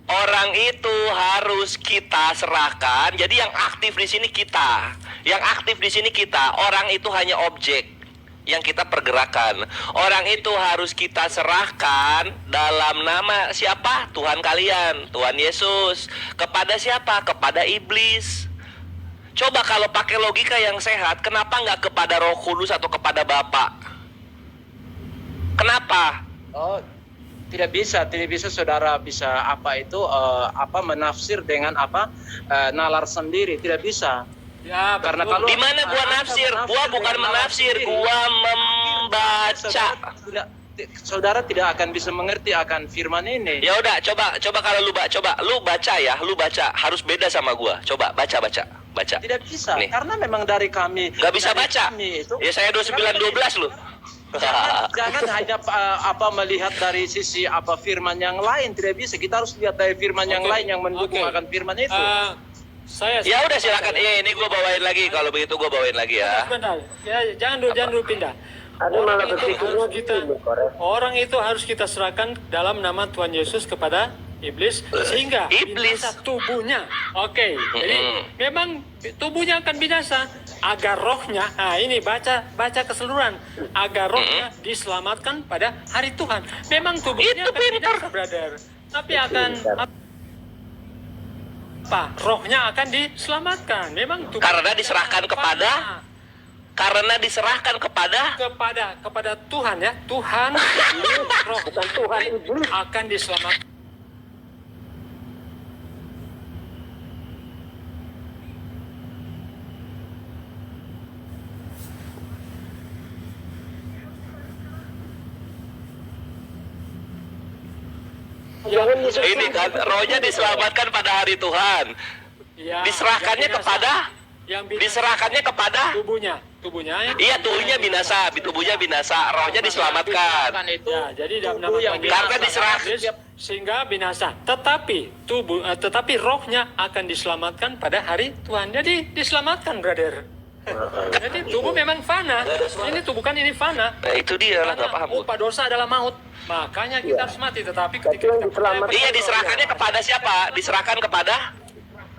Orang itu harus kita serahkan. Jadi yang aktif di sini kita. Yang aktif di sini kita. Orang itu hanya objek yang kita pergerakan. Orang itu harus kita serahkan dalam nama siapa? Tuhan kalian, Tuhan Yesus. Kepada siapa? Kepada iblis. Coba kalau pakai logika yang sehat, kenapa nggak kepada Roh Kudus atau kepada Bapa? Kenapa? Oh, tidak bisa saudara bisa menafsir dengan nalar sendiri, tidak bisa. Ya, Karena betul. kalau Di mana gua Anda nafsir? Gua bukan dengan nalar menafsir, sendiri, gua membaca. Saudara tidak akan bisa mengerti akan firman ini. Ya udah, coba kalau lu baca ya, lu baca harus beda sama gua. Coba baca. Tidak bisa, Nih. karena memang dari kami. Nggak bisa dari baca. kami itu, Ya saya 2912 lu. jangan hanya melihat dari sisi firman yang lain, tidak bisa. Kita harus lihat dari firman yang Oke, lain yang mendukung oke. akan firman itu. Saya Ya udah silakan. Ini gua bawain lagi. Kalau begitu gua bawain lagi ya. Sebentar. Ya, jangan dulu pindah. Ada malah berpikirnya Orang itu harus kita serahkan dalam nama Tuhan Yesus kepada iblis sehingga Iblis. binasa tubuhnya. Oke. Jadi memang tubuhnya akan binasa agar rohnya. Nah, ini baca keseluruhan agar rohnya diselamatkan pada hari Tuhan. Memang tubuhnya Itu akan pintar. binasa, brother. Tapi akan rohnya akan diselamatkan. Memang tubuhnya Karena diserahkan kepada kepada Tuhan ya. Tuhan roh Bukan Tuhan iblis. akan diselamatkan. Jangan Yesus Ini kan rohnya diselamatkan pada hari Tuhan. Ya, Diserahkannya yang binasa. kepada yang binasa. Diserahkannya kepada tubuhnya ya. Iya, tubuhnya binasa, rohnya diselamatkan. Itu Ya, jadi dalam nama tubuh yang Tuhan binasa. Karena diserah- Yesus, sehingga binasa. Tetapi rohnya akan diselamatkan pada hari Tuhan. Jadi diselamatkan, brother. Jadi tubuh memang fana. Ini tubuh kan ini fana. Nah, itu dia lah, nggak Karena paham. upah dosa adalah maut. Makanya kita harus mati. Tetapi ketika yang kita percaya diselamatkan- Iya, diserahkannya kepada siapa? Diserahkan kepada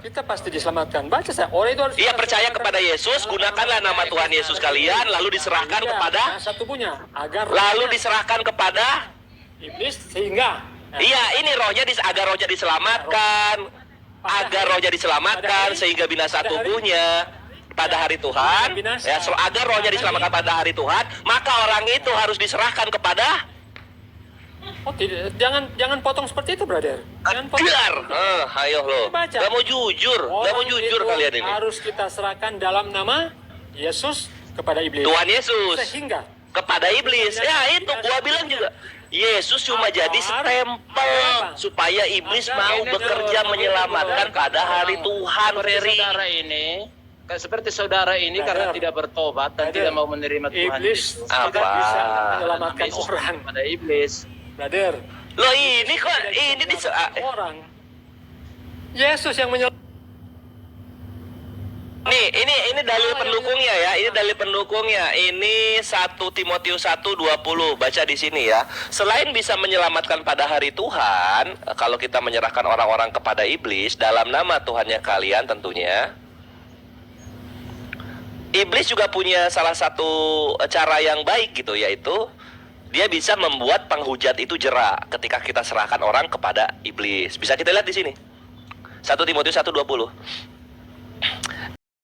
kita pasti diselamatkan. Baca saya. Orang itu harus Iya, percaya kepada Yesus, gunakanlah nama Tuhan Yesus kalian, lalu diserahkan kepada binasa tubuhnya agar lalu diserahkan kepada iblis sehingga iya, ini rohnya agar rohnya diselamatkan, sehingga binasa tubuhnya pada hari Tuhan. Ya, agar rohnya diselamatkan pada hari Tuhan, maka orang itu harus diserahkan kepada oh tidak, jangan potong seperti itu, brother. Jangan potong. Biar. Ayo lo. Baca. Gak mau jujur Orang itu kalian ini. harus kita serahkan dalam nama Yesus kepada iblis. Tuhan Yesus Sehingga kepada iblis. Ya, itu gua bilang juga. Yesus cuma jadi stempel supaya iblis mau bekerja menyelamatkan pada hari Tuhan, Ferry. Seperti saudara ini karena tidak bertobat dan tidak mau menerima Tuhan iblis Yesus. tidak Apa? bisa menyelamatkan Yesus orang, pada iblis. brother. Loh, ini kok ini Orang. Yesus yang menyelamatkan. Ini dalil pendukungnya ya. Ini dalil pendukungnya. Ini 1 Timotius 1:20. Baca di sini ya. Selain bisa menyelamatkan pada hari Tuhan, kalau kita menyerahkan orang-orang kepada iblis dalam nama Tuhannya kalian tentunya. Iblis juga punya salah satu cara yang baik gitu, yaitu dia bisa membuat penghujat itu jera ketika kita serahkan orang kepada iblis. Bisa kita lihat di sini. 1 Timotius 1:20.